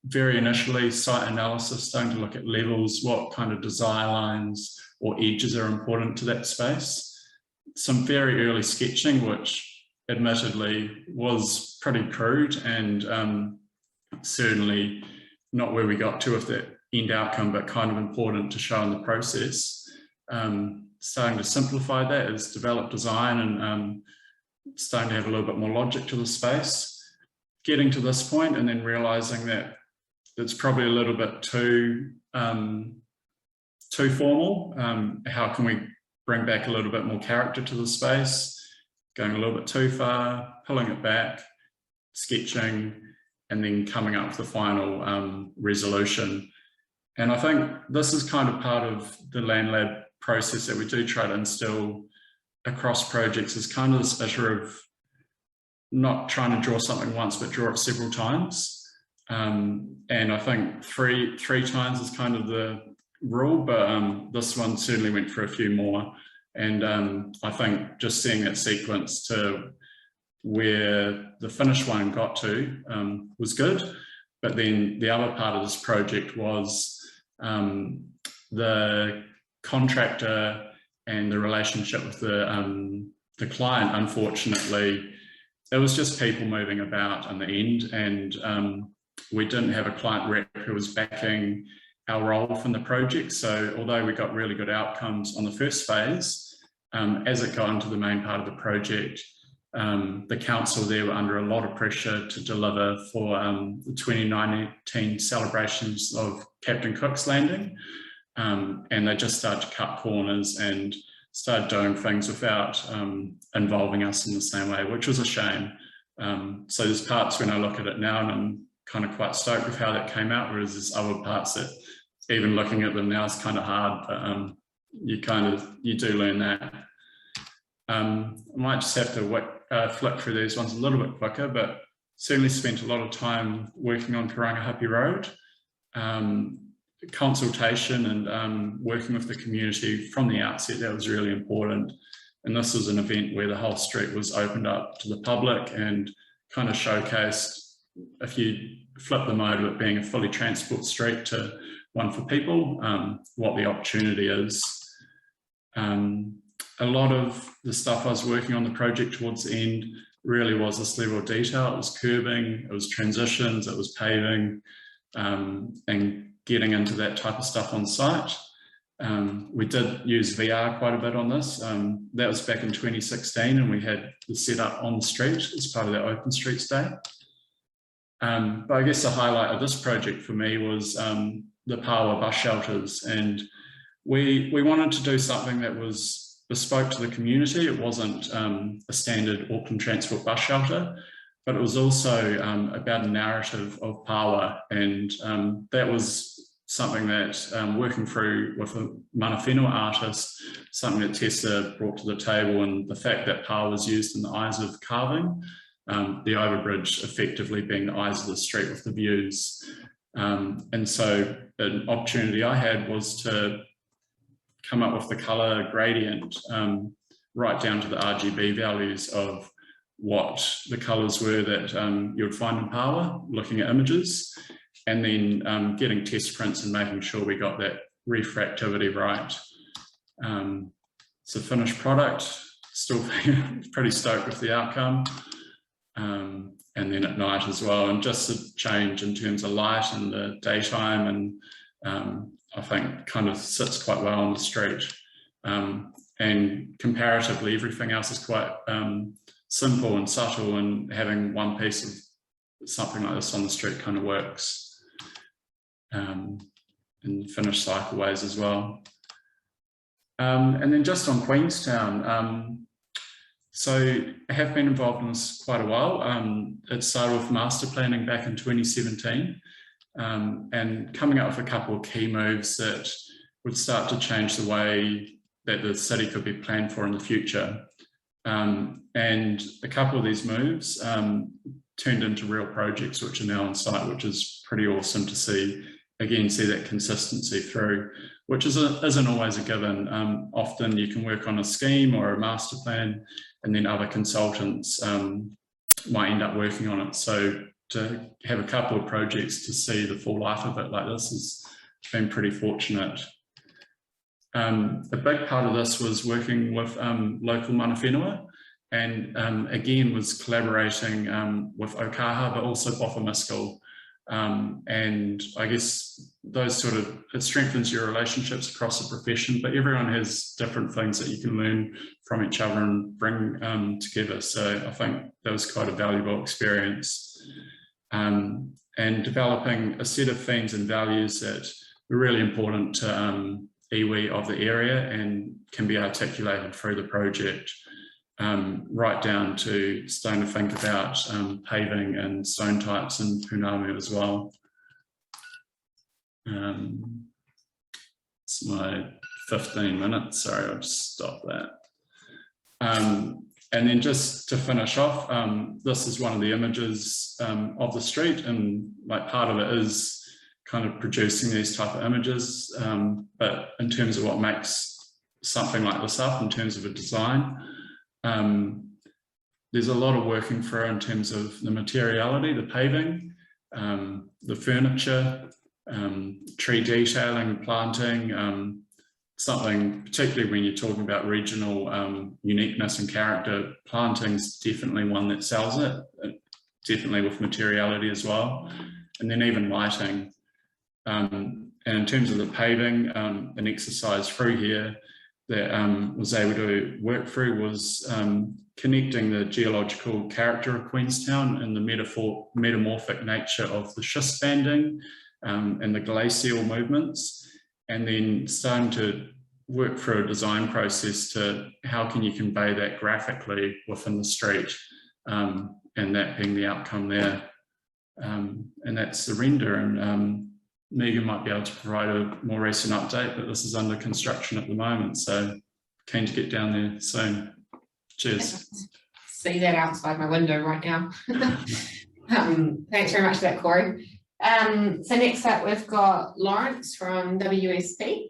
Very initially, site analysis, starting to look at levels, what kind of desire lines or edges are important to that space. Some very early sketching, which admittedly was pretty crude and certainly not where we got to with that end outcome, but kind of important to show in the process. Starting to simplify that as develop design and starting to have a little bit more logic to the space. Getting to this point and then realizing that it's probably a little bit too formal. How can we bring back a little bit more character to the space? Going a little bit too far, pulling it back, sketching, and then coming up with the final resolution. And I think this is kind of part of the Landlab process that we do try to instill across projects, is kind of this issue of not trying to draw something once, but draw it several times. And I think three times is kind of the rule, but this one certainly went for a few more. And I think just seeing that sequence to where the finished one got to was good. But then the other part of this project was the contractor and the relationship with the client. Unfortunately, it was just people moving about in the end, and we didn't have a client rep who was backing our role from the project. So although we got really good outcomes on the first phase, as it got into the main part of the project, the council there were under a lot of pressure to deliver for the 2019 celebrations of Captain Cook's Landing. And they just started to cut corners and started doing things without involving us in the same way, which was a shame. So there's parts when I look at it now and I'm kind of quite stoked with how that came out, whereas there's other parts that even looking at them now is kind of hard, but you do learn that. I might just have to flick through these ones a little bit quicker, but certainly spent a lot of time working on Karangahape Road, consultation and working with the community from the outset. That was really important. And this was an event where the whole street was opened up to the public and kind of showcased, if you flip the mode of it being a fully transport street to one for people, what the opportunity is. A lot of the stuff I was working on the project towards the end really was this level of detail. It was curbing, it was transitions, it was paving, and getting into that type of stuff on site. We did use VR quite a bit on this. That was back in 2016, and we had the setup on the street as part of that Open Streets Day. But I guess the highlight of this project for me was the Pawa bus shelters, and we wanted to do something that was bespoke to the community. It wasn't a standard Auckland Transport bus shelter, but it was also about a narrative of Pawa, and that was something that working through with a mana whenua artist, something that Tessa brought to the table, and the fact that Pawa was used in the eyes of carving, the overbridge effectively being the eyes of the street with the views. And so an opportunity I had was to come up with the colour gradient right down to the RGB values of what the colours were that you would find in Pawa, looking at images, and then getting test prints and making sure we got that refractivity right. It's a finished product, still pretty stoked with the outcome. And then at night as well, and just the change in terms of light and the daytime, and I think kind of sits quite well on the street. And comparatively, everything else is quite simple and subtle, and having one piece of something like this on the street kind of works. And finished cycleways as well. And then just on Queenstown, so I have been involved in this quite a while. It started with master planning back in 2017, and coming up with a couple of key moves that would start to change the way that the city could be planned for in the future. And a couple of these moves turned into real projects which are now on site, which is pretty awesome to see. Again, see that consistency through, which isn't always a given. Often you can work on a scheme or a master plan, and then other consultants might end up working on it. So to have a couple of projects to see the full life of it like this has been pretty fortunate. A big part of this was working with local mana whenua, and again was collaborating with Okaha, but also Boffa Miskell. And I guess those sort of, it strengthens your relationships across the profession, but everyone has different things that you can learn from each other and bring together. So I think that was quite a valuable experience. And and developing a set of themes and values that are really important to iwi of the area and can be articulated through the project, right down to starting to think about paving and stone types in Punamu as well. It's my 15 minutes, sorry, I'll just stop that. And then just to finish off, this is one of the images of the street, and like part of it is kind of producing these type of images, but in terms of what makes something like this up in terms of a design, there's a lot of working through in terms of the materiality, the paving, the furniture, tree detailing, planting, something particularly when you're talking about regional uniqueness and character. Planting's definitely one that sells it, definitely with materiality as well, and then even lighting. And in terms of the paving, an exercise through here that was able to work through was connecting the geological character of Queenstown and the metamorphic nature of the schist banding and the glacial movements, and then starting to work through a design process to how can you convey that graphically within the street, and that being the outcome there. And that's the render, and Megan might be able to provide a more recent update, but this is under construction at the moment, so keen to get down there soon. Cheers. See that outside my window right now. Thanks very much for that, Cory. So next up, we've got Lawrence from WSP,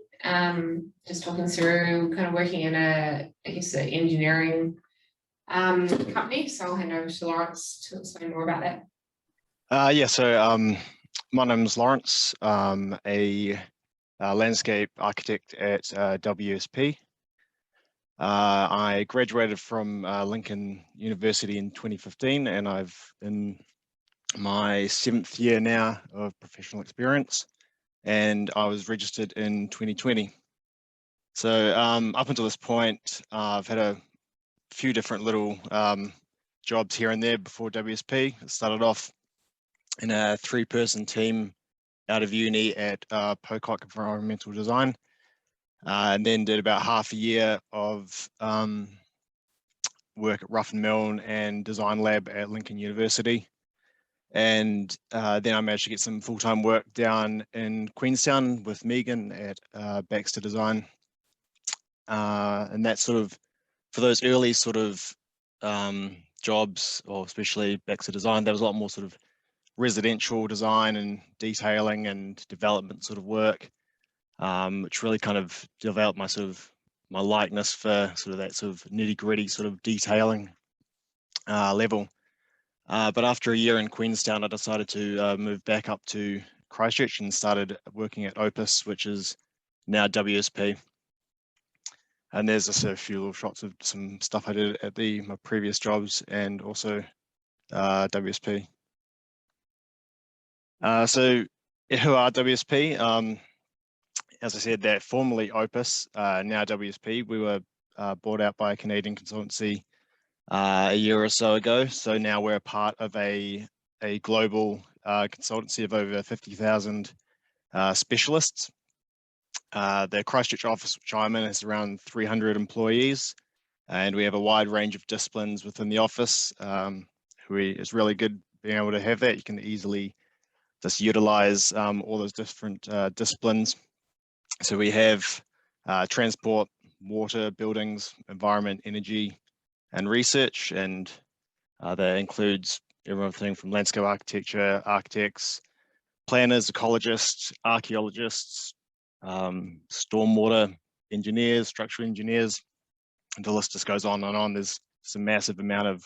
just talking through kind of working in I guess, an engineering company. So I'll hand over to Lawrence to explain more about that. Yeah, so my name is Lawrence. I'm a landscape architect at WSP. I graduated from Lincoln University in 2015, and I've in my 7th year now of professional experience, and I was registered in 2020. So up until this point, I've had a few different little jobs here and there before WSP. I started off in a 3-person team out of uni at Pocock Environmental Design, and then did about half a year of work at Rough and Milne and Design Lab at Lincoln University. And then I managed to get some full-time work down in Queenstown with Megan at Baxter Design. And that's sort of, for those early sort of jobs, or especially Baxter Design, there was a lot more sort of residential design and detailing and development sort of work, which really kind of developed my likeness for sort of that sort of nitty-gritty sort of detailing level. But after a year in Queenstown, I decided to move back up to Christchurch and started working at Opus, which is now WSP. And there's just a few little shots of some stuff I did at my previous jobs and also WSP. So who are WSP? As I said, they're formerly Opus, now WSP. We were bought out by a Canadian consultancy a year or so ago. So now we're a part of a global consultancy of over 50,000 specialists. The Christchurch office, which I'm in, is around 300 employees, and we have a wide range of disciplines within the office. It's really good being able to have that. You can easily just utilize all those different disciplines. So we have transport, water, buildings, environment, energy, and research, and that includes everything from landscape architecture, architects, planners, ecologists, archaeologists, stormwater engineers, structural engineers, and the list just goes on and on. There's a massive amount of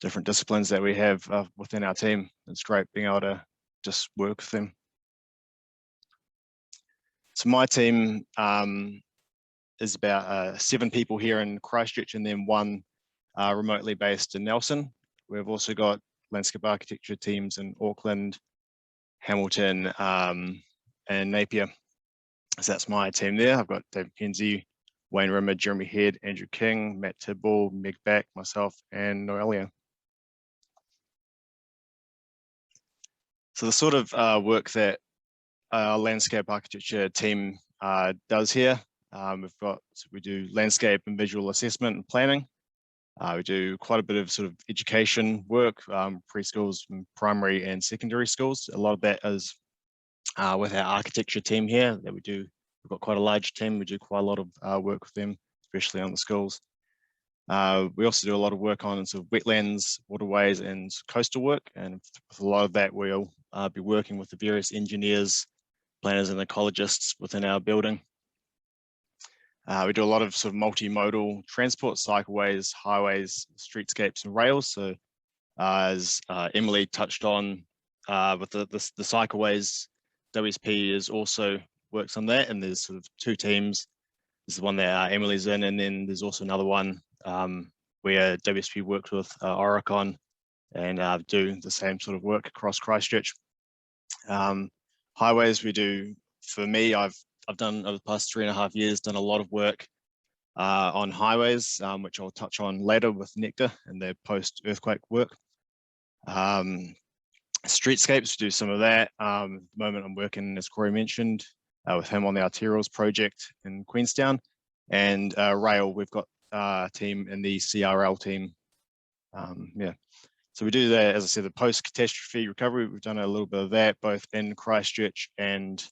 different disciplines that we have within our team. It's great being able to just work with them. So my team is about 7 people here in Christchurch, and then 1 remotely based in Nelson. We've also got landscape architecture teams in Auckland, Hamilton, and Napier. So that's my team there. I've got Dave McKenzie, Wayne Rimmer, Jeremy Head, Andrew King, Matt Tidball, Meg Back, myself, and Noelia. So the sort of work that our landscape architecture team does here, we do landscape and visual assessment and planning. We do quite a bit of sort of education work, preschools, primary and secondary schools. A lot of that is with our architecture team here that we do. We've got quite a large team. We do quite a lot of work with them, especially on the schools. We also do a lot of work on sort of wetlands, waterways, and coastal work. And with a lot of that, we'll be working with the various engineers, planners, and ecologists within our building. We do a lot of sort of multimodal transport, cycleways, highways, streetscapes, and rails. So as Emily touched on with the cycleways, WSP is also works on that, and there's sort of two teams. There's the one that Emily's in, and then there's also another one where WSP worked with Oricon and do the same sort of work across Christchurch. Highways, we do, for me, I've done over the past 3.5 years, done a lot of work on highways, which I'll touch on later with Nectar and their post-earthquake work. Streetscapes, do some of that. At the moment I'm working, as Cory mentioned, with him on the arterials project in Queenstown. And rail, we've got a team in the CRL team. Yeah, so we do that, as I said, the post-catastrophe recovery. We've done a little bit of that, both in Christchurch and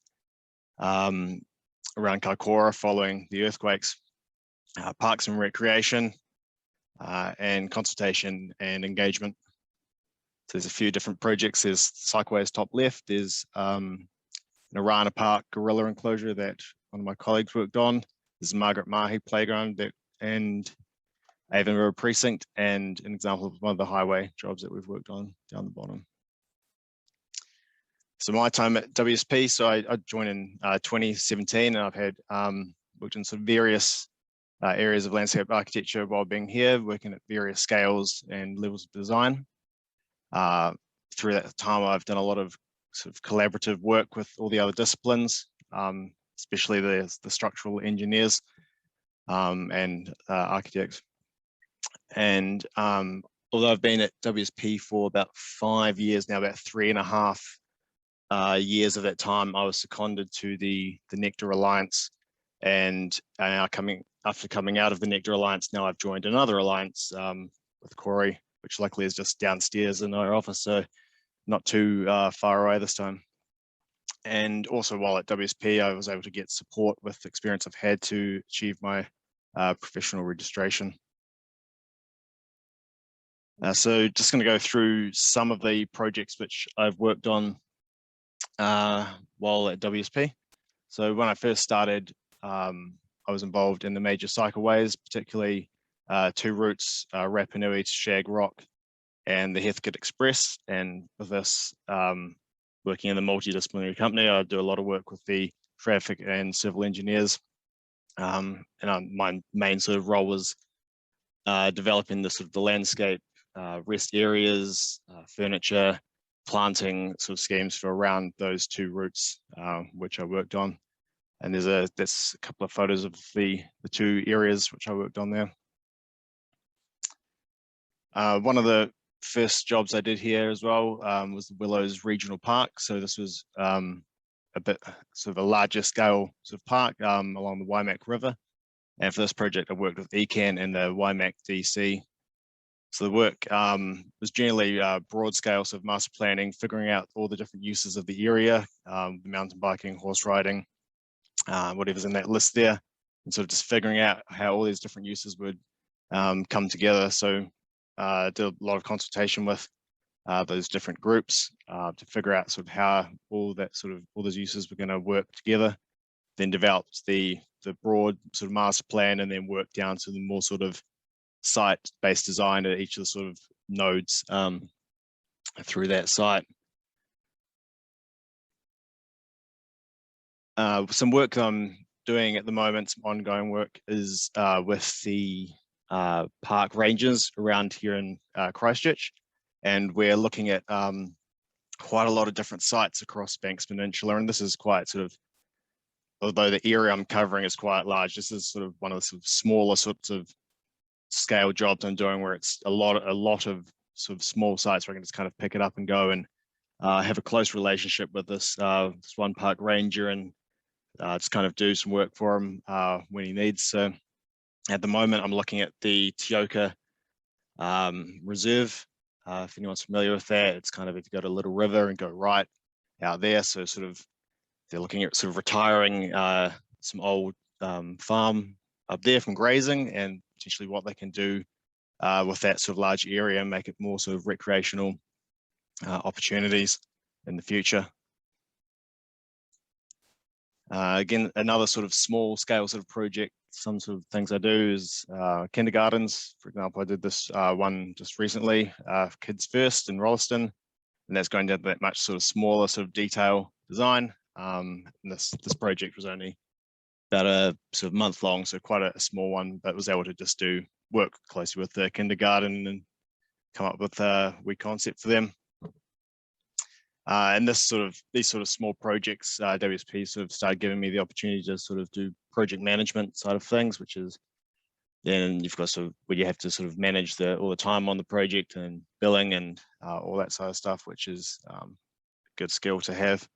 around Kaikoura following the earthquakes, parks and recreation, and consultation and engagement. So there's a few different projects. There's Cycleways top left. There's an Arana Park gorilla enclosure that one of my colleagues worked on. There's a Margaret Mahi playground and Avon River Precinct, and an example of one of the highway jobs that we've worked on down the bottom. So my time at WSP, so I joined in 2017, and I've had worked in some various areas of landscape architecture while being here, working at various scales and levels of design. Through that time, I've done a lot of sort of collaborative work with all the other disciplines, especially the structural engineers and architects. And although I've been at WSP for about 5 years now, about 3.5 years of that time, I was seconded to the Nectar Alliance, and now after coming out of the Nectar Alliance, now I've joined another alliance with Cory, which luckily is just downstairs in our office, so not too far away this time. And also while at WSP, I was able to get support with the experience I've had to achieve my professional registration. So just going to go through some of the projects which I've worked on while at WSP. So when I first started, I was involved in the major cycleways, particularly two routes, Rapanui to Shag Rock and the Heathcote Express. And with this, working in the multidisciplinary company, I do a lot of work with the traffic and civil engineers. And my main sort of role was developing the sort of the landscape, rest areas, furniture, planting sort of schemes for around those two routes, which I worked on. And that's a couple of photos of the two areas which I worked on there. One of the first jobs I did here as well was the Willow's Regional Park. So this was a bit sort of a larger scale sort of park along the Waimak River. And for this project, I worked with ECAN and the Waimak DC. So the work was generally broad scale, sort of master planning, figuring out all the different uses of the area, the mountain biking, horse riding, whatever's in that list there, and sort of just figuring out how all these different uses would come together. So did a lot of consultation with those different groups to figure out sort of how all those uses were going to work together. Then developed the broad sort of master plan, and then worked down to the more sort of site-based design at each of the sort of nodes through that site. Some work I'm doing at the moment, some ongoing work, is with the park rangers around here in Christchurch, and we're looking at quite a lot of different sites across Banks Peninsula, and this is quite sort of, although the area I'm covering is quite large, this is sort of one of the sort of smaller sorts of scale jobs I'm doing, where it's a lot of sort of small sites where I can just kind of pick it up and go and have a close relationship with this one park ranger and just kind of do some work for him when he needs. So at the moment, I'm looking at the Tioka Reserve. If anyone's familiar with that, it's kind of if you go to Little River and go right out there. So sort of they're looking at sort of retiring some old farm up there from grazing and potentially what they can do with that sort of large area and make it more sort of recreational opportunities in the future. Again, another sort of small scale sort of project, some sort of things I do is kindergartens. For example, I did this one just recently, Kids First in Rolleston, and that's going down that much sort of smaller sort of detail design. And this project was only about a sort of month long, so quite a small one, but was able to just do work closely with the kindergarten and come up with a wee concept for them. And these sort of small projects, WSP sort of started giving me the opportunity to sort of do project management side of things, which is then you've got sort of where you have to sort of manage all the time on the project and billing and all that sort of stuff, which is a good skill to have.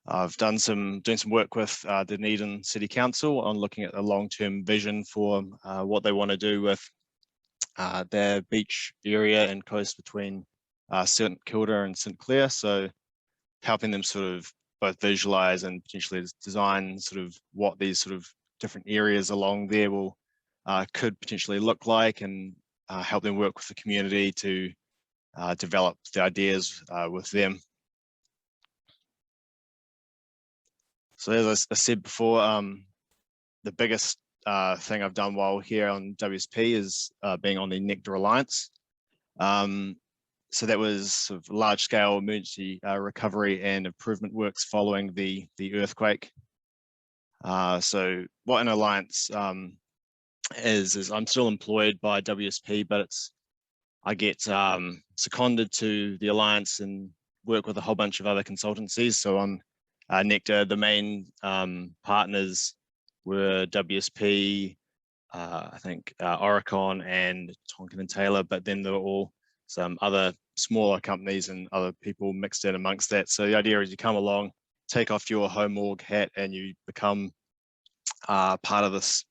I've doing some work with the Dunedin City Council on looking at a long-term vision for what they want to do with their beach area and coast between St Kilda and St Clair. So helping them sort of both visualize and potentially design sort of what these sort of different areas along there will could potentially look like, and help them work with the community to develop the ideas with them. So as I said before, the biggest thing I've done while here on WSP is being on the Nectar Alliance. So that was sort of large scale emergency recovery and improvement works following the earthquake. So what an alliance is I'm still employed by WSP, but I get seconded to the alliance and work with a whole bunch of other consultancies. So on Nectar, the main partners were WSP, I think Oricon and Tonkin and Taylor, but then there were all some other smaller companies and other people mixed in amongst that. So the idea is you come along, take off your home org hat, and you become part of this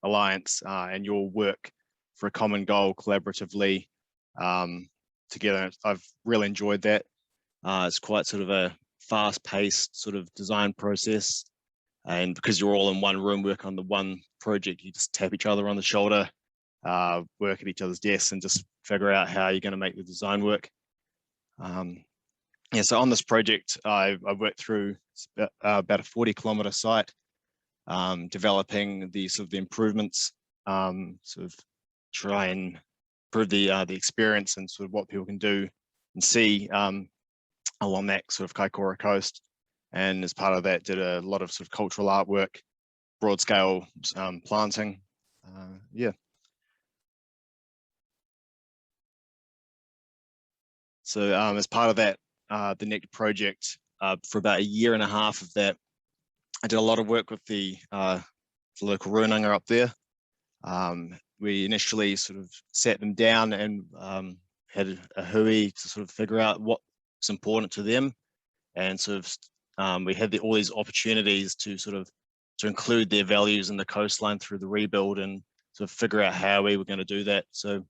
alliance, and you'll work for a common goal collaboratively together. I've really enjoyed that. It's quite sort of a fast-paced sort of design process, and because you're all in one room working on the one project, you just tap each other on the shoulder, work at each other's desks, and just figure out how you're going to make the design work. Yeah, so on this project, I worked through about a 40-kilometre site, developing the sort of the improvements, sort of try and improve the experience and sort of what people can do and see along that sort of Kaikoura coast. And as part of that, did a lot of sort of cultural artwork, broad scale planting. Yeah. So as part of that, the Nectar project, for about a year and a half of that, I did a lot of work with the local runanga up there. We initially sort of sat them down and had a hui to sort of figure out what's important to them, and sort of we had all these opportunities to sort of to include their values in the coastline through the rebuild and sort of figure out how we were going to do that. So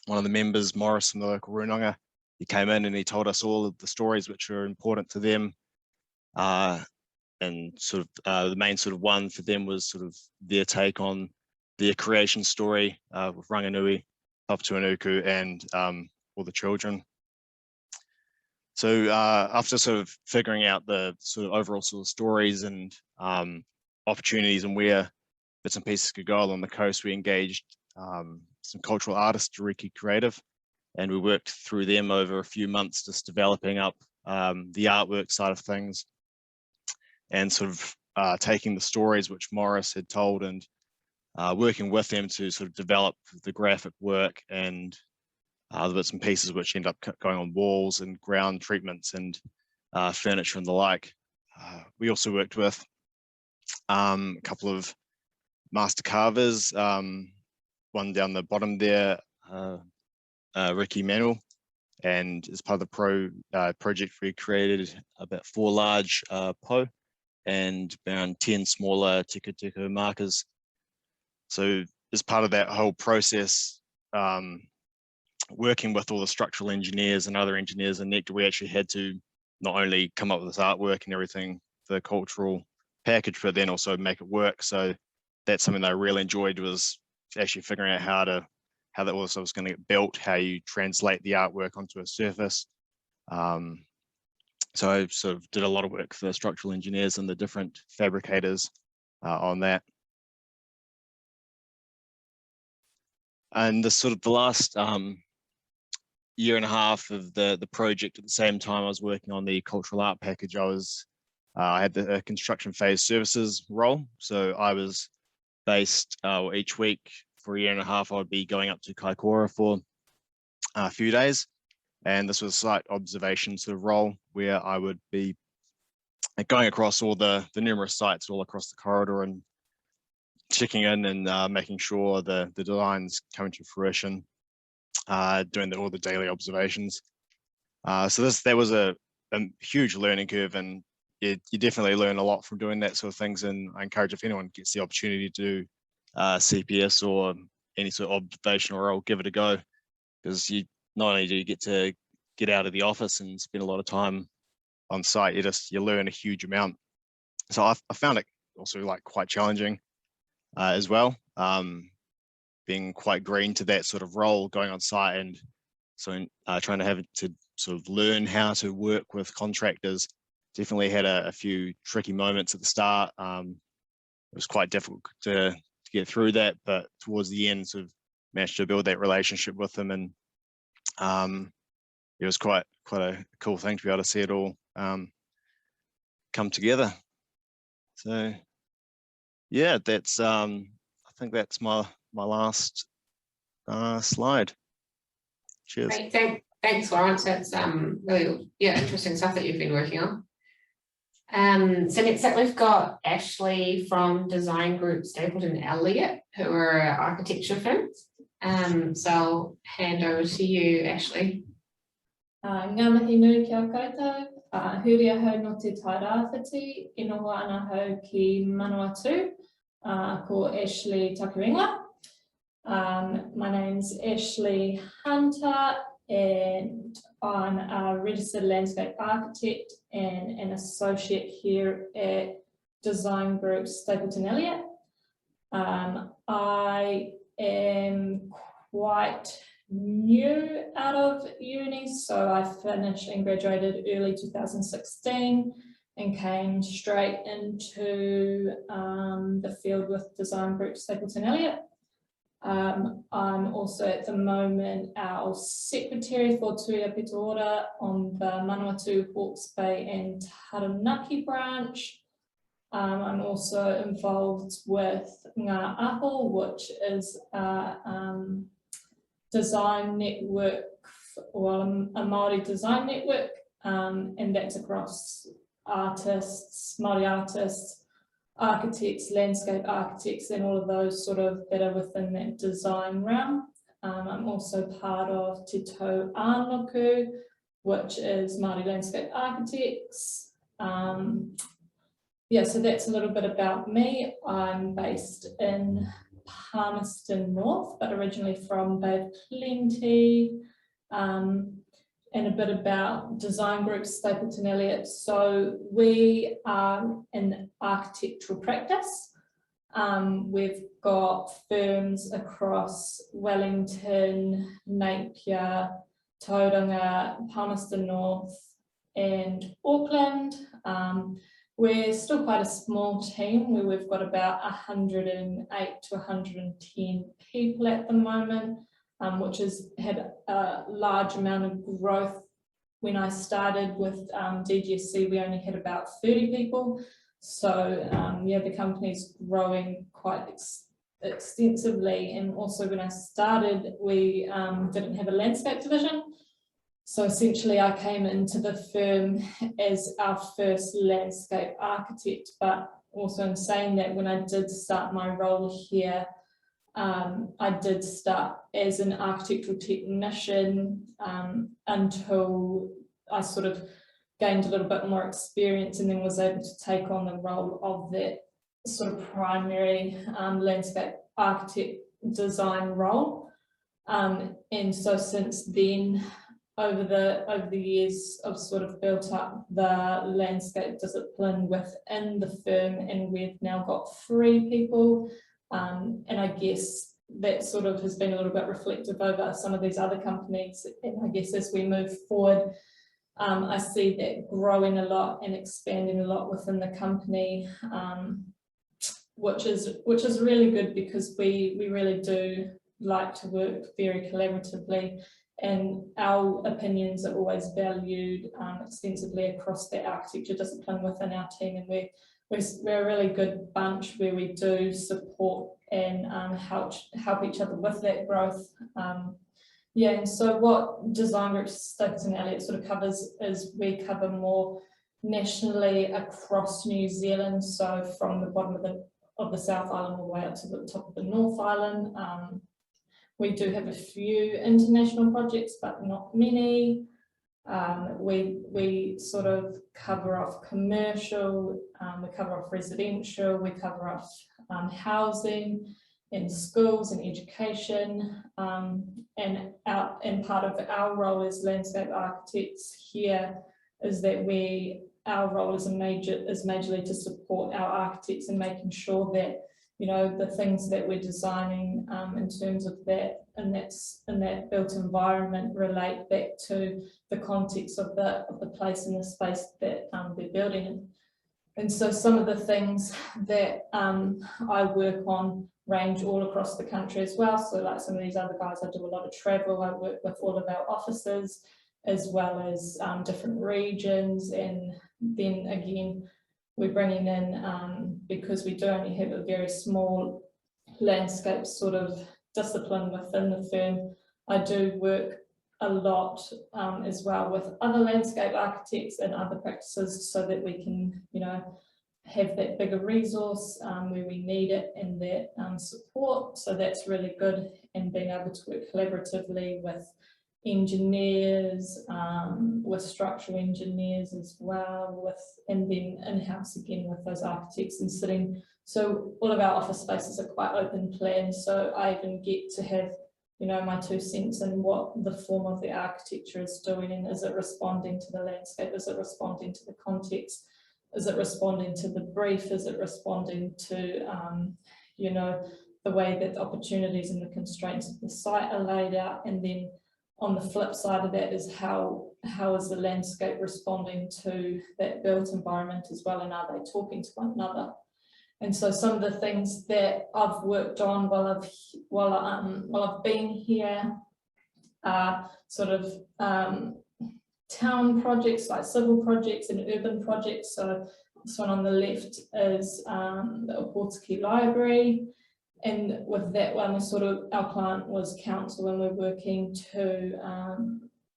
one of the members, Morris from the local runanga, he came in and he told us all of the stories which are important to them. And sort of the main sort of one for them was sort of their take on their creation story with Ranganui, Papatuanuku, and all the children. So after sort of figuring out the sort of overall sort of stories and opportunities and where bits and pieces could go along the coast, we engaged some cultural artists, Riki Creative, and we worked through them over a few months, just developing up the artwork side of things, and sort of taking the stories which Morris had told and working with them to sort of develop the graphic work and the bits and pieces which end up going on walls and ground treatments and furniture and the like. We also worked with a couple of master carvers, one down the bottom there, Ricky Manuel, And as part of the project, we created about 4 large po and around 10 smaller tiku markers. So as part of that whole process, working with all the structural engineers and other engineers in Nectar, we actually had to not only come up with this artwork and everything for the cultural package, but then also make it work. So that's something that I really enjoyed, was actually figuring out how that also was going to get built, how you translate the artwork onto a surface. So I sort of did a lot of work for the structural engineers and the different fabricators on that. And the sort of the last year and a half of the project, at the same time I was working on the cultural art package, I had the construction phase services role. So I was based each week for a year and a half. I would be going up to Kaikoura for a few days. And this was a site observation sort of role where I would be going across all the numerous sites all across the corridor and checking in and making sure the designs coming to fruition, doing all the daily observations. So that was a huge learning curve, and you definitely learn a lot from doing that sort of things. And I encourage, if anyone gets the opportunity to do CPS or any sort of observational role, give it a go, because you not only do you get to get out of the office and spend a lot of time on site, you learn a huge amount. So I found it also like quite challenging as well, being quite green to that sort of role, going on site, and so trying to have to sort of learn how to work with contractors. Definitely had a few tricky moments at the start. It was quite difficult to get through that, but towards the end, sort of managed to build that relationship with them, and it was quite a cool thing to be able to see it all come together. So yeah, that's I think that's my last slide. Cheers. Great, thanks, Lawrence. That's really interesting stuff that you've been working on. So next up we've got Ashleigh from Design Group Stapleton Elliott, who are architecture firms. So I'll hand over to you, Ashleigh. Ngā mihi nui kia koutou, huria hau no te tairāwhiti, inoa ana hau ki Vanuatu, ko Ashleigh Takuinga. My name's Ashleigh Hunter, and I'm a registered landscape architect and an associate here at Design Group Stapleton Elliott. I am quite new out of uni, so I finished and graduated early 2016 and came straight into the field with Design Group Stapleton Elliott. I'm also at the moment our secretary for Tuia Pitaora on the Vanuatu, Hawke's Bay and Taranaki branch. I'm also involved with Ngā Aho, which is a design network, or a Māori design network, and that's across artists, Māori artists, architects, landscape architects, and all of those sort of that are within that design realm. I'm also part of Te Tau Ānuku, which is Māori landscape architects. Yeah, so that's a little bit about me. I'm based in Palmerston North, but originally from Bay of Plenty. And a bit about Design Group Stapleton Elliott. So we are an architectural practice. We've got firms across Wellington, Napier, Tauranga, Palmerston North and Auckland. We're still quite a small team where we've got about 108 to 110 people at the moment, which has had a large amount of growth. When I started with DGSC, we only had about 30 people. So yeah, the company's growing quite extensively. And also when I started, we didn't have a landscape division. So essentially I came into the firm as our first landscape architect, but also in saying that, when I did start my role here, I did start as an architectural technician until I sort of gained a little bit more experience, and then was able to take on the role of that sort of primary landscape architect design role. And so since then, over the years, I've sort of built up the landscape discipline within the firm, and we've now got 3 people. And I guess that sort of has been a little bit reflective over some of these other companies. And I guess as we move forward, I see that growing a lot and expanding a lot within the company, which is really good, because we really do like to work very collaboratively, and our opinions are always valued extensively across the architecture discipline within our team, and we're a really good bunch where we do support and help each other with that growth. Yeah, and so what Design Group Stapleton Elliott sort of covers is we cover more nationally across New Zealand, so from the bottom of the South Island all the way up to the top of the North Island. We do have a few international projects, but not many. We sort of cover off commercial, we cover off residential, we cover off housing and schools and education. And part of our role as landscape architects here is that our role is majorly to support our architects in making sure that, you know, the things that we're designing in terms of that in that built environment relate back to the context of the place and the space that they're building in. And so some of the things that I work on range all across the country as well. So like some of these other guys, I do a lot of travel. I work with all of our offices as well as different regions, and then again we're bringing in, because we do only have a very small landscape sort of discipline within the firm, I do work a lot as well with other landscape architects and other practices, so that we can, you know, have that bigger resource where we need it, and that support. So that's really good, and being able to work collaboratively with engineers, with structural engineers as well, and then in-house again with those architects and sitting. So all of our office spaces are quite open plan, so I even get to have, you know, my 2 cents in what the form of the architecture is doing, and is it responding to the landscape, is it responding to the context, is it responding to the brief, is it responding to you know, the way that the opportunities and the constraints of the site are laid out. And then on the flip side of that is how is the landscape responding to that built environment as well, and are they talking to one another? And so some of the things that I've worked on while I've been here are sort of town projects, like civil projects and urban projects. So this one on the left is the Opotiki Library. And with that one, sort of our client was council, and we're working to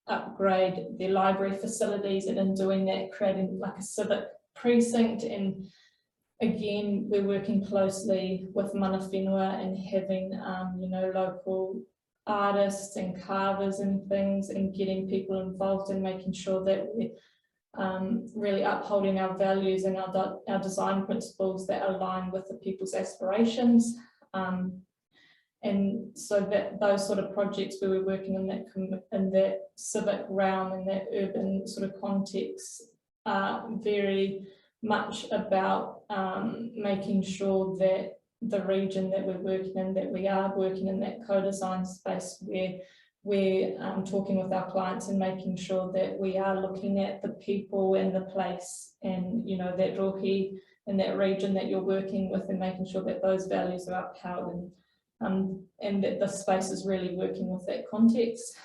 upgrade their library facilities, and in doing that, creating like a civic precinct. And again, we're working closely with mana whenua and having you know, local artists and carvers and things, and getting people involved in making sure that we're really upholding our values and our design principles that align with the people's aspirations. And so that those sort of projects where we're working in that civic realm and that urban sort of context are very much about making sure that the region that we're working in, that we are working in that co-design space where we're talking with our clients and making sure that we are looking at the people and the place and, you know, that rohi in that region that you're working with, and making sure that those values are upheld, and that the space is really working with that context.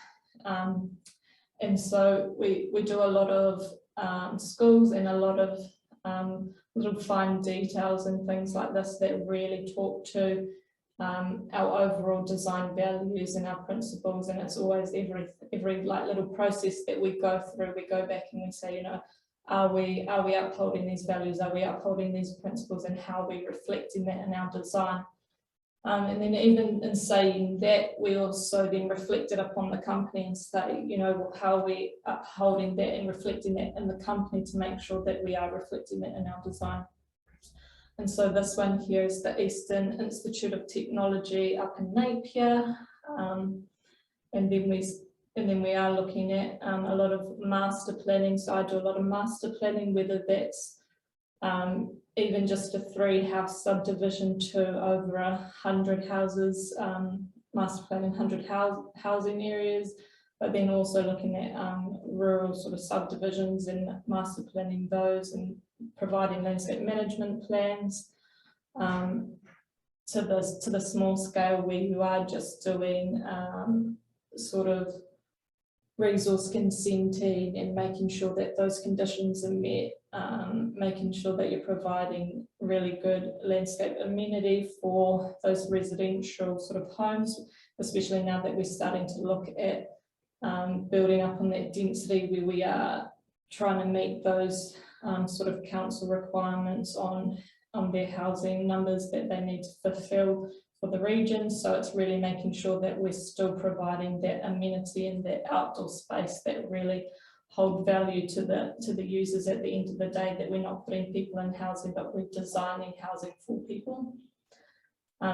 And so we do a lot of schools and a lot of little fine details and things like this that really talk to our overall design values and our principles. And it's always every like little process that we go through, we go back and we say, you know, are we upholding these values, are we upholding these principles, and how are we reflecting that in our design? And then even in saying that, we also then reflected upon the company and say, you know, how are we upholding that and reflecting that in the company to make sure that we are reflecting that in our design. And so this one here is the Eastern Institute of Technology up in Napier. And then we are looking at a lot of master planning. So I do a lot of master planning, whether that's even just a 3-house subdivision to over 100 houses, master planning 100 housing areas, but then also looking at rural sort of subdivisions and master planning those and providing landscape management plans to the small scale where you are just doing sort of resource consenting and making sure that those conditions are met, making sure that you're providing really good landscape amenity for those residential sort of homes, especially now that we're starting to look at building up on that density where we are trying to meet those sort of council requirements on their housing numbers that they need to fulfill for the region. So it's really making sure that we're still providing that amenity and that outdoor space that really hold value to the users at the end of the day, that we're not putting people in housing, but we're designing housing for people.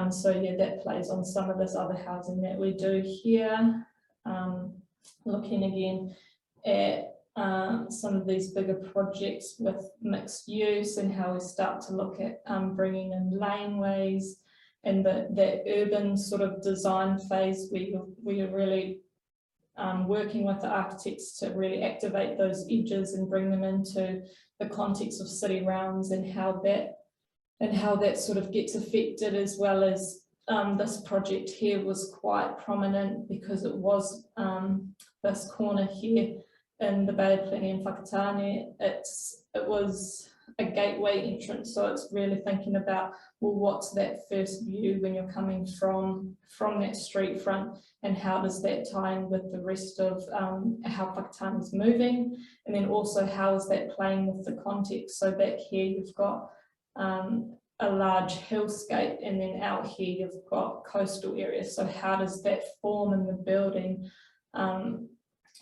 So yeah, that plays on some of this other housing that we do here. Looking again at some of these bigger projects with mixed use and how we start to look at bringing in laneways and the urban sort of design phase. We are really working with the architects to really activate those edges and bring them into the context of city rounds and how that sort of gets affected, as well as this project here was quite prominent because it was this corner here in the Bay of Plenty in Whakatane. It was a gateway entrance, so it's really thinking about, well, what's that first view when you're coming from that street front, and how does that tie in with the rest of how Whakatane is moving, and then also how is that playing with the context. So back here you've got a large hillscape, and then out here you've got coastal areas. So how does that form in the building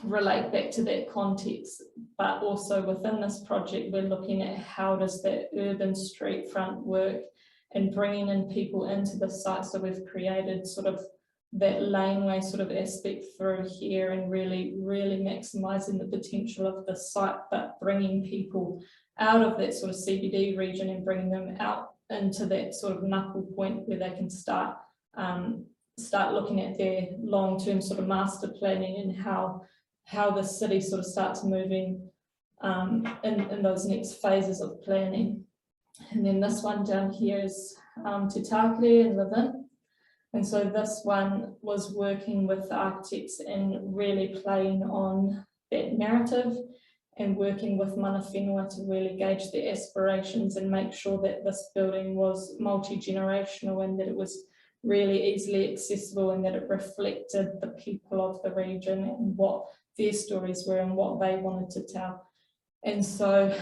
relate back to that context? But also within this project, we're looking at how does that urban street front work and bringing in people into the site. So we've created sort of that laneway sort of aspect through here and really maximizing the potential of the site, but bringing people out of that sort of CBD region and bringing them out into that sort of knuckle point where they can start looking at their long-term sort of master planning and how the city sort of starts moving in those next phases of planning. And then this one down here is Te Tākere and Levin. And so this one was working with the architects and really playing on that narrative and working with mana whenua to really gauge their aspirations and make sure that this building was multi-generational and that it was really easily accessible and that it reflected the people of the region and what their stories were and what they wanted to tell. And so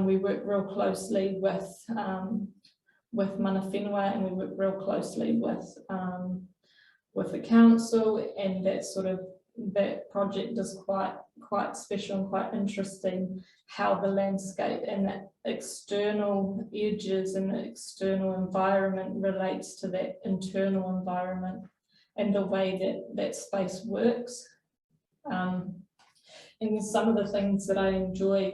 we work real closely with mana whenua, and we work real closely with the council, and that project is quite special and quite interesting, how the landscape and the external edges and the external environment relates to that internal environment and the way that space works. And some of the things that I enjoy,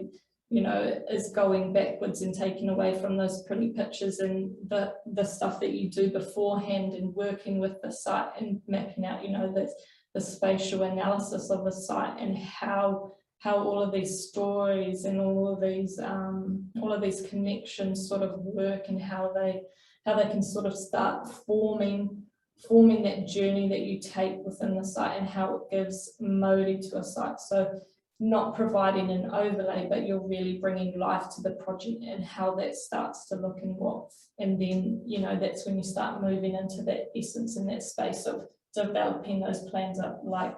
you know, is going backwards and taking away from those pretty pictures and the stuff that you do beforehand and working with the site and mapping out, you know, the spatial analysis of the site and how all of these stories and all of these connections sort of work and how they can sort of start forming that journey that you take within the site and how it gives modi to a site. So not providing an overlay, but you're really bringing life to the project and how that starts to look and then, you know, that's when you start moving into that essence and that space of developing those plans up, like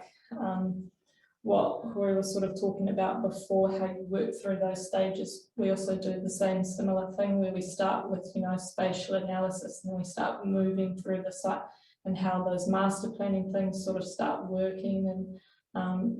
what Cory was sort of talking about before, how you work through those stages. We also do the same similar thing where we start with, you know, spatial analysis, and then we start moving through the site and how those master planning things sort of start working and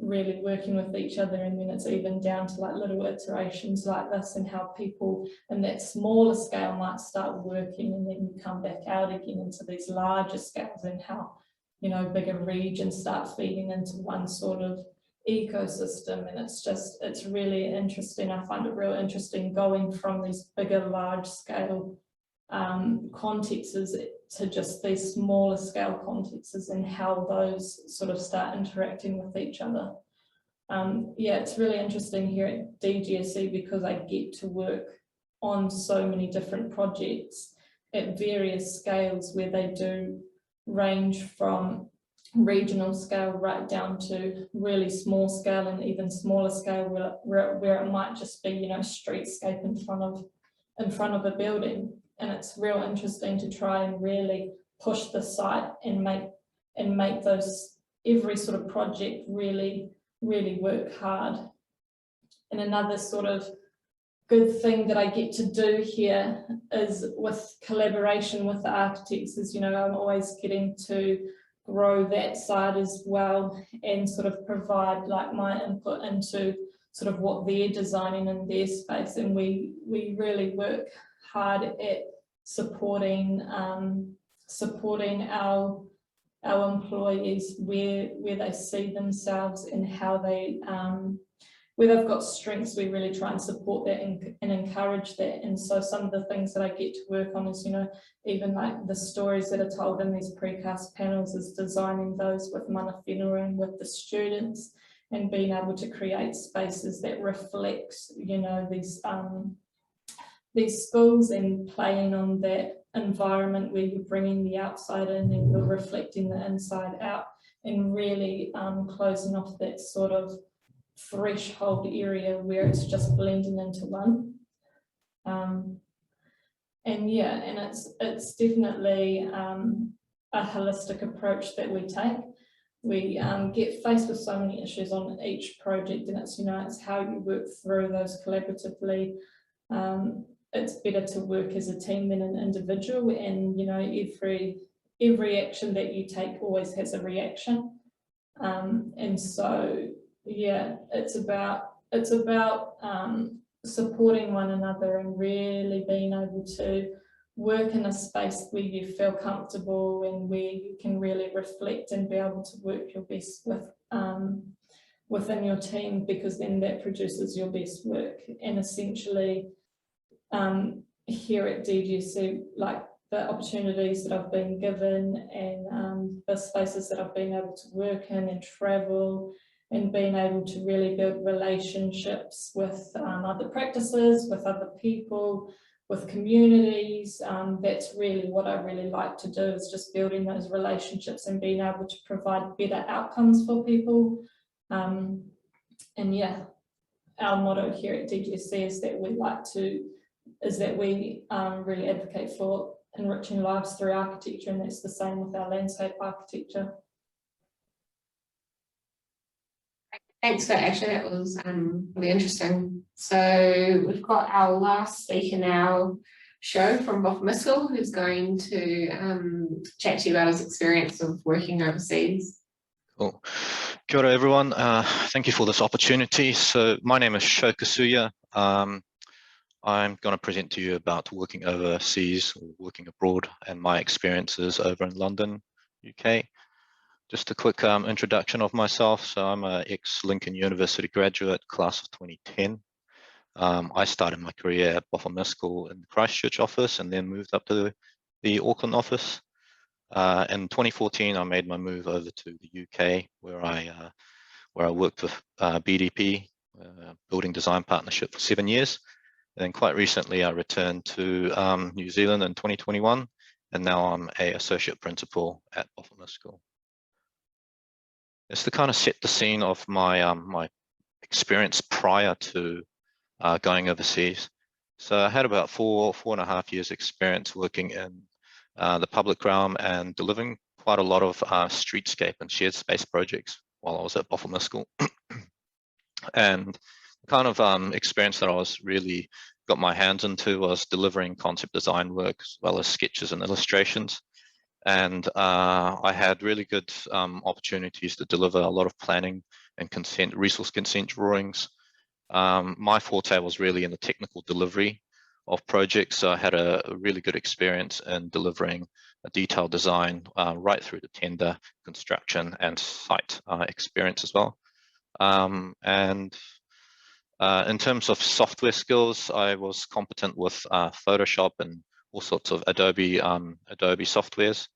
really working with each other. And then it's even down to like little iterations like this, and how people in that smaller scale might start working, and then you come back out again into these larger scales, and how, you know, bigger regions start feeding into one sort of ecosystem. And it's really interesting. I find it real interesting going from these bigger, large scale contexts to just these smaller scale contexts, and how those sort of start interacting with each other. Yeah, it's really interesting here at DGSE because I get to work on so many different projects at various scales, where they do range from regional scale right down to really small scale, and even smaller scale where it might just be, you know, streetscape in front of a building. And it's real interesting to try and really push the site and make those, every sort of project really work hard. And another sort of good thing that I get to do here is with collaboration with the architects is, you know, I'm always getting to grow that side as well, and sort of provide like my input into sort of what they're designing in their space. And we really work hard at supporting our employees where they see themselves and how they where they've got strengths. We really try and support that and encourage that. And so some of the things that I get to work on is, you know, even like the stories that are told in these precast panels, is designing those with mana whenua and with the students, and being able to create spaces that reflects, you know, these schools, and playing on that environment where you're bringing the outside in and you're reflecting the inside out, and really closing off that sort of threshold area where it's just blending into one. And yeah, and it's definitely a holistic approach that we take. We get faced with so many issues on each project, and it's, you know, it's how you work through those collaboratively. It's better to work as a team than an individual, and, you know, every action that you take always has a reaction. And so yeah, it's about supporting one another, and really being able to work in a space where you feel comfortable, and where you can really reflect and be able to work your best with within your team, because then that produces your best work. And essentially here at DGSE, like the opportunities that I've been given, and the spaces that I've been able to work in and travel, and being able to really build relationships with other practices, with other people, with communities. That's really what I really like to do, is just building those relationships and being able to provide better outcomes for people. And yeah, our motto here at DGSE is that we really advocate for enriching lives through architecture, and that's the same with our landscape architecture. Thanks for that, Ashleigh. That was really interesting. So we've got our last speaker now, Show from Boffa Miskell, who's going to chat to you about his experience of working overseas. Cool. Kia ora, everyone. Thank you for this opportunity. So my name is Show Kasuya. I'm going to present to you about working overseas, or working abroad, and my experiences over in London, UK. Just a quick introduction of myself. So I'm an ex-Lincoln University graduate, class of 2010. I started my career at Boffa Miskell in the Christchurch office, and then moved up to the Auckland office. In 2014, I made my move over to the UK, where I worked with BDP, Building Design Partnership, for 7 years. And then quite recently, I returned to New Zealand in 2021, and now I'm an associate principal at Boffa Miskell. It's to kind of set the scene of my my experience prior to going overseas. So I had about four and a half years experience working in the public realm, and delivering quite a lot of streetscape and shared space projects while I was at Boffa Miskell. And the kind of experience that I was really got my hands into was delivering concept design work as well as sketches and illustrations. And I had really good opportunities to deliver a lot of planning and resource consent drawings. My forte was really in the technical delivery of projects, so I had a really good experience in delivering a detailed design right through the tender, construction, and site experience as well. In terms of software skills, I was competent with Photoshop and all sorts of Adobe softwares,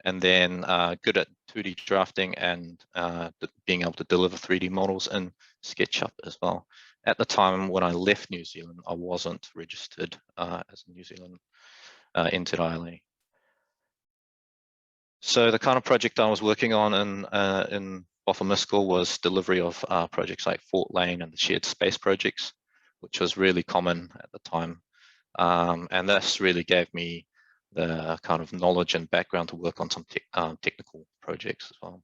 and then good at 2D drafting and being able to deliver 3D models in SketchUp as well. At the time when I left New Zealand, I wasn't registered as a New Zealand NZILA. So the kind of project I was working on in Boffa Miskell was delivery of projects like Fort Lane and the shared space projects, which was really common at the time. And this really gave me the kind of knowledge and background to work on some technical projects as well.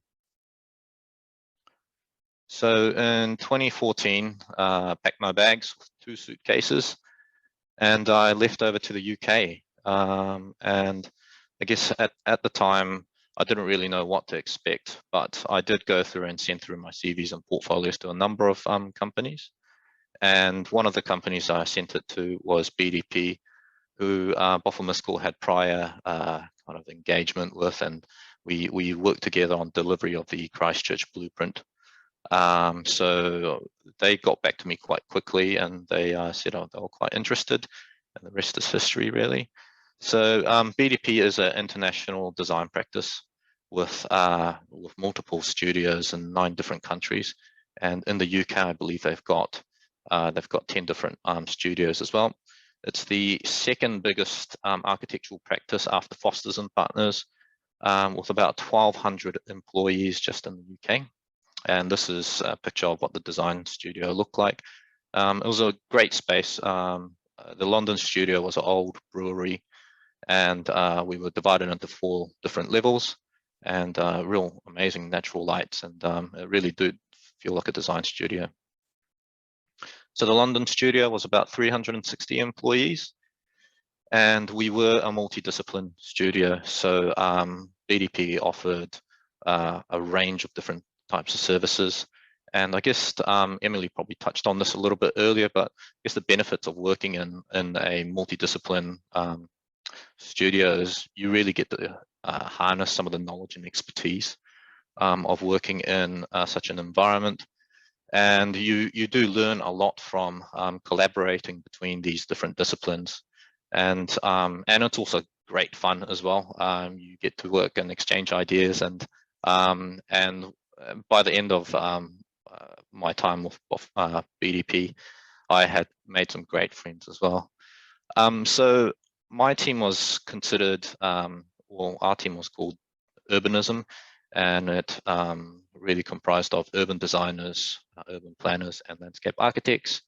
So in 2014, packed my bags with 2 suitcases, and I left over to the UK. And I guess at the time, I didn't really know what to expect, but I did go through and send through my CVs and portfolios to a number of companies. And one of the companies I sent it to was BDP, who Boffa Miskell had prior kind of engagement with, and we worked together on delivery of the Christchurch blueprint. So they got back to me quite quickly, and they said they were quite interested, and the rest is history, really. So BDP is an international design practice with multiple studios in 9 different countries, and in the UK, I believe they've got 10 different studios as well. It's the second biggest architectural practice after Foster's and Partners, with about 1,200 employees just in the UK. And this is a picture of what the design studio looked like. It was a great space. The London studio was an old brewery, and we were divided into 4 different levels, and real amazing natural lights, and it really did feel like a design studio. So the London studio was about 360 employees, and we were a multidiscipline studio. So BDP offered a range of different types of services. And I guess Emily probably touched on this a little bit earlier, but I guess the benefits of working in a multidiscipline studio is you really get to harness some of the knowledge and expertise of working in such an environment. And you do learn a lot from collaborating between these different disciplines, and it's also great fun as well. You get to work and exchange ideas, and by the end of my time with BDP, I had made some great friends as well. So my team was considered, well, our team was called Urbanism, and it really comprised of urban designers, urban planners, and landscape architects.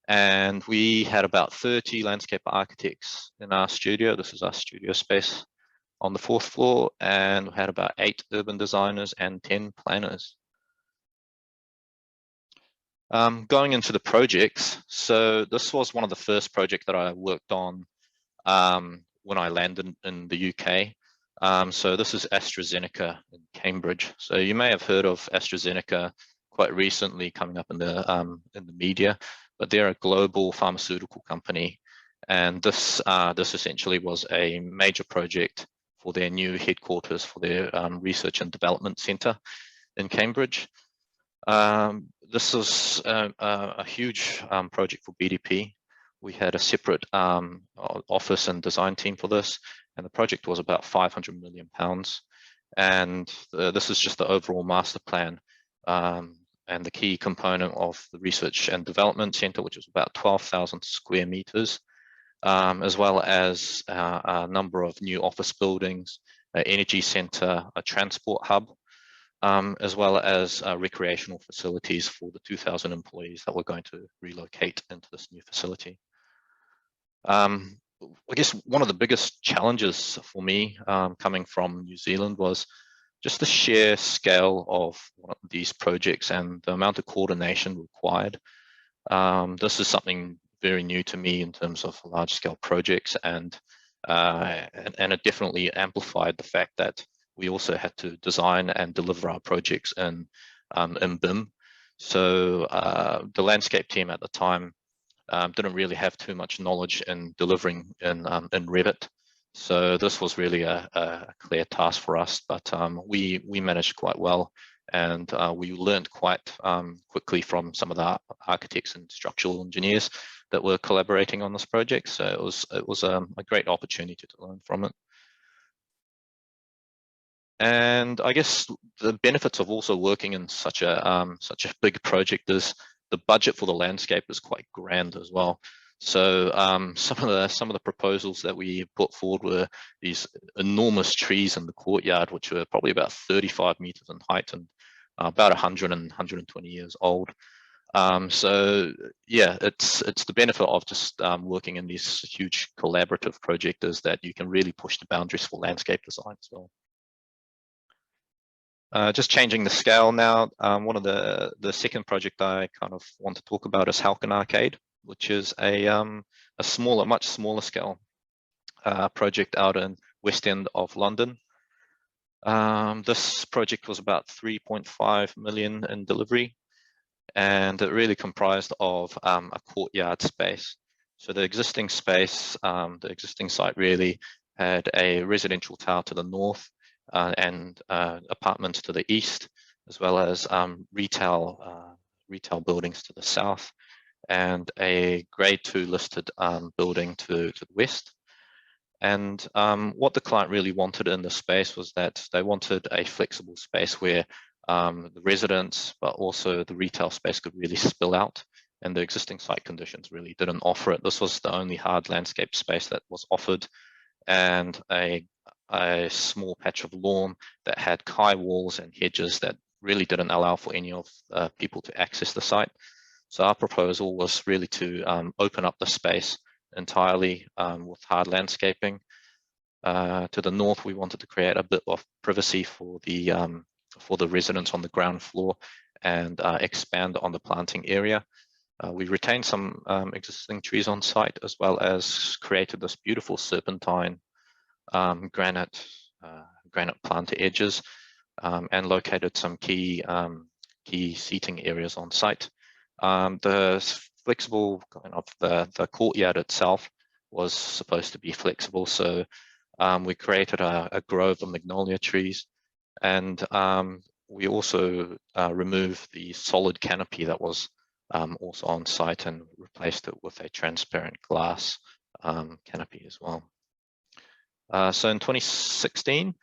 And we had about 30 landscape architects in our studio. This is our studio space on the 4th floor, and we had about 8 urban designers and 10 planners. Going into the projects, so this was one of the first projects that I worked on when I landed in the UK. So this is AstraZeneca in Cambridge. So you may have heard of AstraZeneca quite recently coming up in the media, but they're a global pharmaceutical company, and this essentially was a major project for their new headquarters for their research and development centre in Cambridge. This was a huge project for BDP. We had a separate office and design team for this, and the project was about £500 million. And this is just the overall master plan. And the key component of the research and development centre, which was about 12,000 square metres, as well as a number of new office buildings, an energy centre, a transport hub, as well as recreational facilities for the 2,000 employees that were going to relocate into this new facility. I guess one of the biggest challenges for me coming from New Zealand was just the sheer scale of these projects and the amount of coordination required. This is something very new to me in terms of large-scale projects, and it definitely amplified the fact that we also had to design and deliver our projects in BIM. So the landscape team at the time didn't really have too much knowledge in delivering in Revit. So this was really a clear task for us, but we managed quite well, and we learned quite quickly from some of the architects and structural engineers that were collaborating on this project. So it was a great opportunity to learn from it. And I guess the benefits of also working in such a big project is the budget for the landscape is quite grand as well. So some of the proposals that we put forward were these enormous trees in the courtyard, which were probably about 35 meters in height and about 120 years old. So yeah, it's the benefit of just working in these huge collaborative projects is that you can really push the boundaries for landscape design as well. Just changing the scale now, one of the second project I kind of want to talk about is Hauken Arcade, which is a much smaller scale project out in West End of London. This project was about 3.5 million in delivery, and it really comprised of a courtyard space. So the existing space, the existing site really had a residential tower to the north, and apartments to the east, as well as retail buildings to the south, and a grade 2 listed building to the west. And what the client really wanted in the space was that they wanted a flexible space where the residents, but also the retail space could really spill out, and the existing site conditions really didn't offer it. This was the only hard landscape space that was offered, and a small patch of lawn that had kai walls and hedges that really didn't allow for any of people to access the site. So our proposal was really to open up the space entirely with hard landscaping. To the north, we wanted to create a bit of privacy for the residents on the ground floor and expand on the planting area. We retained some existing trees on site, as well as created this beautiful serpentine granite planter edges, and located some key seating areas on site. The flexible kind of the courtyard itself was supposed to be flexible, so we created a grove of magnolia trees, and we also removed the solid canopy that was also on site and replaced it with a transparent glass canopy as well. So in 2016,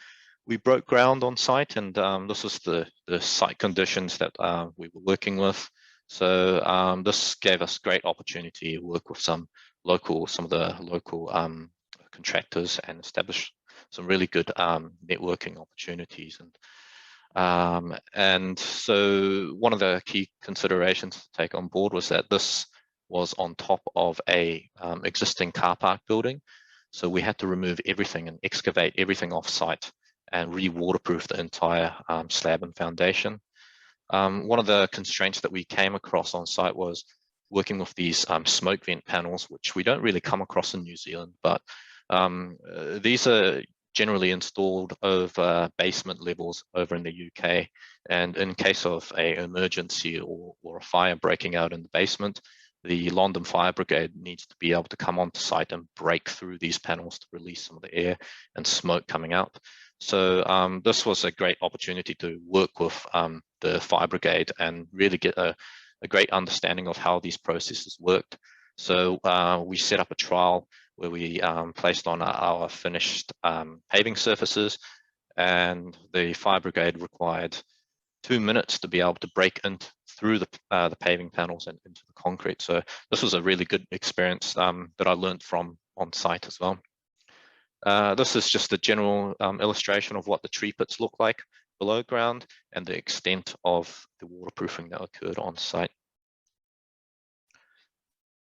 we broke ground on site, and this was the site conditions that we were working with. So this gave us great opportunity to work with some of the local contractors and establish some really good networking opportunities. And so one of the key considerations to take on board was that this was on top of a existing car park building. So we had to remove everything and excavate everything off site and re-waterproof the entire slab and foundation. One of the constraints that we came across on site was working with these smoke vent panels, which we don't really come across in New Zealand, but these are generally installed over basement levels over in the UK. And in case of an emergency or a fire breaking out in the basement, the London Fire Brigade needs to be able to come onto site and break through these panels to release some of the air and smoke coming out. So this was a great opportunity to work with the Fire Brigade and really get a great understanding of how these processes worked. So we set up a trial where we placed on our finished paving surfaces, and the Fire Brigade required 2 minutes to be able to break through the paving panels and into the concrete. So this was a really good experience that I learned from on site as well. This is just a general illustration of what the tree pits look like below ground and the extent of the waterproofing that occurred on site.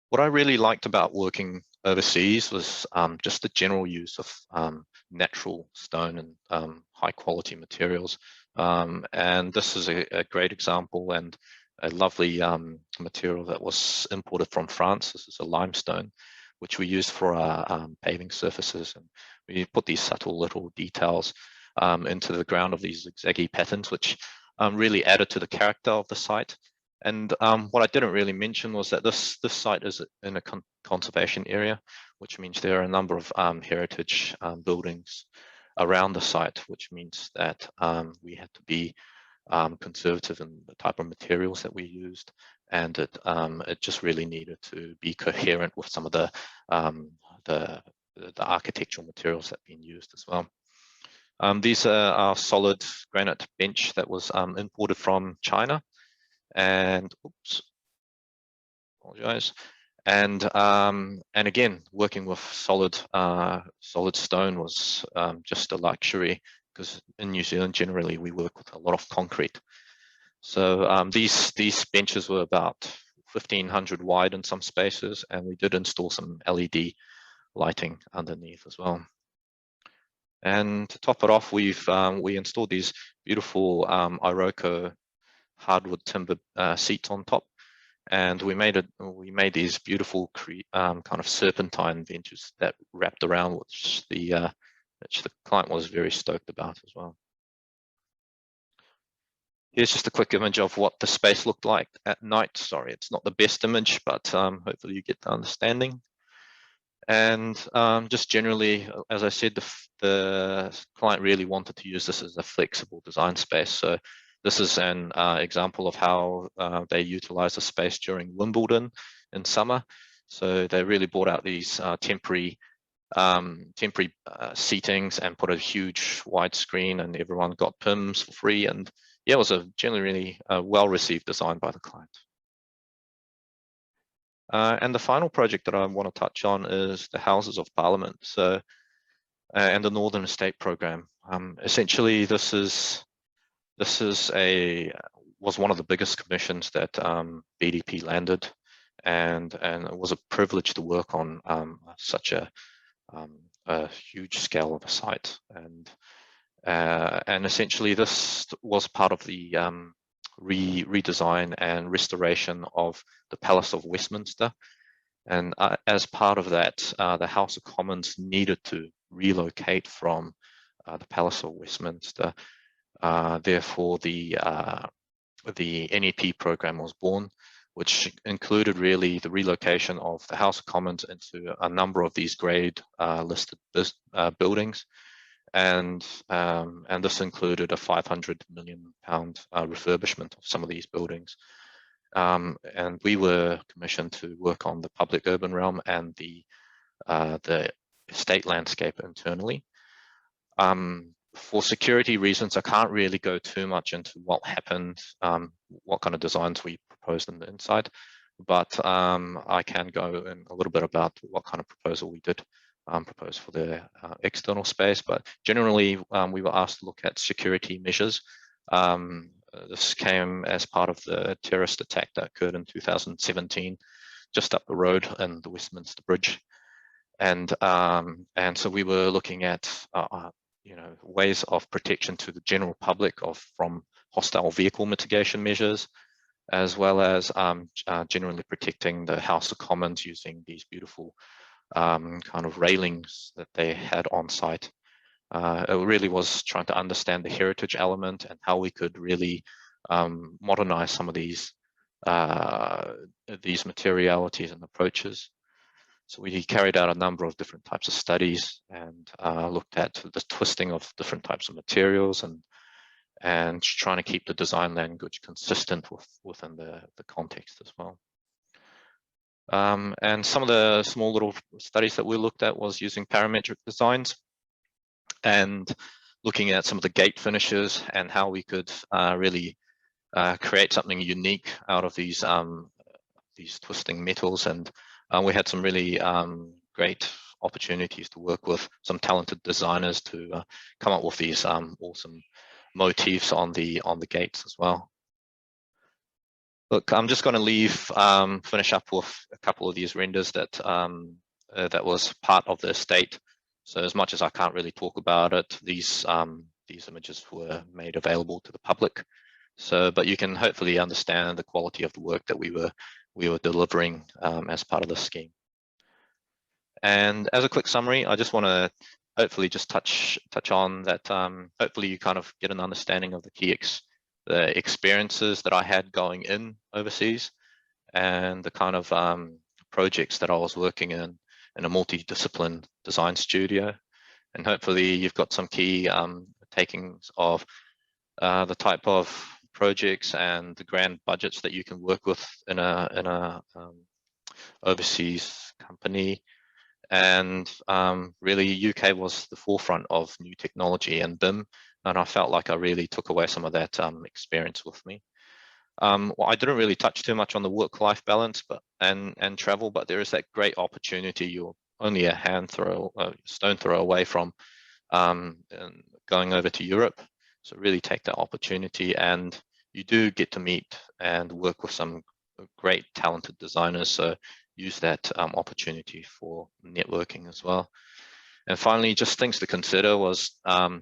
What I really liked about working overseas was just the general use of natural stone and high quality materials. And this is a great example and a lovely material that was imported from France. This is a limestone, which we use for our paving surfaces. And we put these subtle little details into the ground of these zigzaggy patterns, which really added to the character of the site. And what I didn't really mention was that this site is in a conservation area, which means there are a number of heritage buildings around the site, which means that we had to be conservative in the type of materials that we used, and it just really needed to be coherent with some of the architectural materials that have been used as well. These are our solid granite bench that was imported from China, and oops, apologize. And again, working with solid stone was just a luxury, because in New Zealand generally we work with a lot of concrete. So these benches were about 1,500 wide in some spaces, and we did install some LED lighting underneath as well. And to top it off, we installed these beautiful Iroko hardwood timber seats on top, and we made these beautiful kind of serpentine benches that wrapped around, which the client was very stoked about as well. Here's just a quick image of what the space looked like at night. Sorry, it's not the best image, but hopefully you get the understanding. And just generally, as I said, the client really wanted to use this as a flexible design space. So this is an example of how they utilize the space during Wimbledon in summer. So they really brought out these temporary seatings and put a huge wide screen, and everyone got PIMs for free. And yeah, it was a generally really well-received design by the client. And the final project that I want to touch on is the Houses of Parliament, so and the Northern Estate Program. Essentially, this was one of the biggest commissions that BDP landed, and it was a privilege to work on such a huge scale of a site. And essentially, this was part of the redesign and restoration of the Palace of Westminster. And as part of that, the House of Commons needed to relocate from the Palace of Westminster. Therefore, the NEP program was born, which included really the relocation of the House of Commons into a number of these grade listed buildings. And this included a £500 million refurbishment of some of these buildings. And we were commissioned to work on the public urban realm and the estate landscape internally. For security reasons, I can't really go too much into what happened, what kind of designs we proposed in the inside, but I can go in a little bit about what kind of proposal we did propose for the external space. But generally, we were asked to look at security measures. This came as part of the terrorist attack that occurred in 2017, just up the road in the Westminster Bridge. And so we were looking at ways of protection to the general public from hostile vehicle mitigation measures, as well as generally protecting the House of Commons using these beautiful kind of railings that they had on site. It really was trying to understand the heritage element and how we could really modernize some of these materialities and approaches. So we carried out a number of different types of studies and looked at the twisting of different types of materials and trying to keep the design language consistent within the context as well. And some of the small little studies that we looked at was using parametric designs and looking at some of the gate finishes and how we could really create something unique out of these twisting metals. And we had some really great opportunities to work with some talented designers to come up with these awesome motifs on the gates as well. Look, I'm just going to finish up with a couple of these renders that that was part of the estate. So as much as I can't really talk about it, these images were made available to the public. So, but you can hopefully understand the quality of the work that we were delivering as part of the scheme. And as a quick summary, I just want to hopefully just touch on that. Hopefully you kind of get an understanding of the experiences that I had going in overseas, and the kind of projects that I was working in a multidiscipline design studio. And hopefully you've got some key takings of the type of projects and the grand budgets that you can work with in a overseas company. And really UK was the forefront of new technology and BIM, and I felt like I really took away some of that experience with me. Well, I didn't really touch too much on the work-life balance and travel, but there is that great opportunity. You're only a stone throw away from going over to Europe. So really take that opportunity, and you do get to meet and work with some great talented designers. So use that opportunity for networking as well. And finally, just things to consider was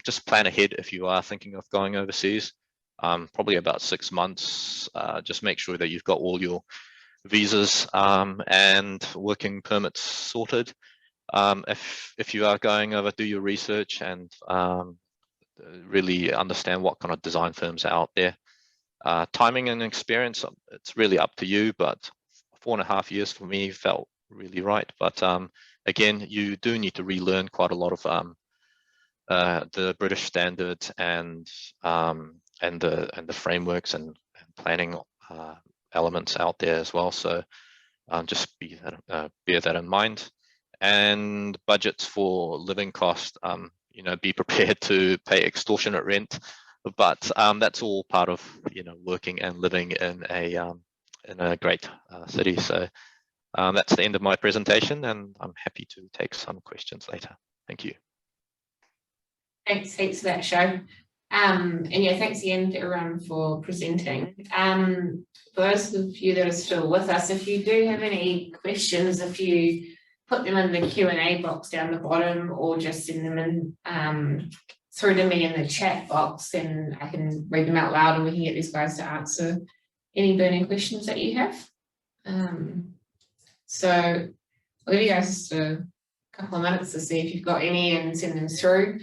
just plan ahead if you are thinking of going overseas. Probably about 6 months. Just make sure that you've got all your visas and working permits sorted. If you are going over, do your research and really understand what kind of design firms are out there. Timing and experience, it's really up to you, but 4.5 years for me felt really right. But again, you do need to relearn quite a lot of the British standards and the frameworks and planning elements out there as well. So just bear that in mind. And budgets for living cost, you know, be prepared to pay extortionate rent, but that's all part of, you know, working and living in a great city. So that's the end of my presentation, and I'm happy to take some questions later. Thank you. Thanks for that, Sho. And yeah, thanks again to everyone for presenting. For those of you that are still with us, if you do have any questions, if you put them in the Q&A box down the bottom, or just send them in through to me in the chat box, then I can read them out loud and we can get these guys to answer any burning questions that you have. So I'll give you guys a couple of minutes to see if you've got any and send them through.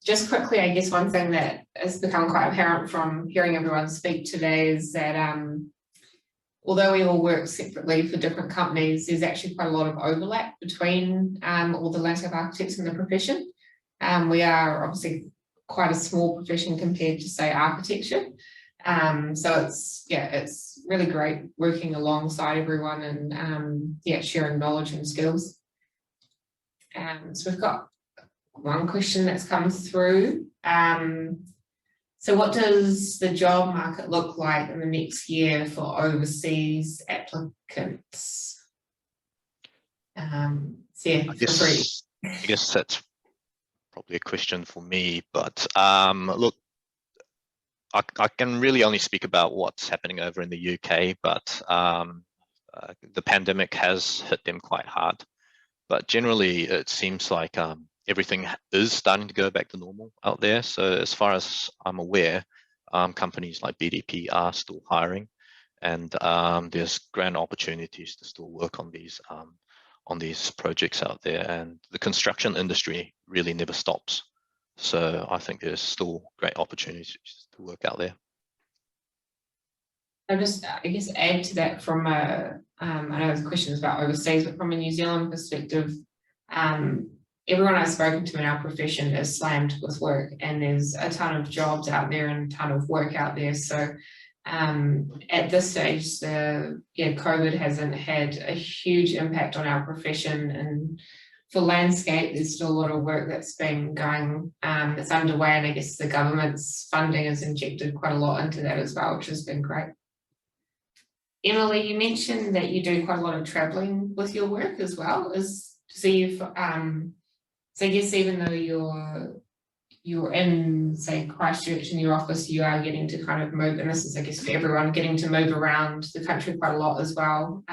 Just quickly, I guess one thing that has become quite apparent from hearing everyone speak today is that although we all work separately for different companies, there's actually quite a lot of overlap between all the landscape architects in the profession. We are obviously quite a small profession compared to, say, architecture. So it's really great working alongside everyone and sharing knowledge and skills. So we've got one question that's come through. So what does the job market look like in the next year for overseas applicants? So yeah, I guess that's probably a question for me, but look, I can really only speak about what's happening over in the UK, but the pandemic has hit them quite hard. But generally, it seems like everything is starting to go back to normal out there. So as far as I'm aware, companies like BDP are still hiring, and there's grand opportunities to still work on these projects out there. And the construction industry really never stops. So I think there's still great opportunities to work out there. I'll just, I guess, add to that from I know the question is about overseas, but from a New Zealand perspective, everyone I've spoken to in our profession is slammed with work, and there's a ton of jobs out there and a ton of work out there. So at this stage, COVID hasn't had a huge impact on our profession, and for landscape, there's still a lot of work that's been going, that's underway, and I guess the government's funding has injected quite a lot into that as well, which has been great. Emily, you mentioned that you do quite a lot of traveling with your work as well. So I guess even though you're in, say, Christchurch in your office, you are getting to kind of move, and this is, I guess, for everyone, getting to move around the country quite a lot as well,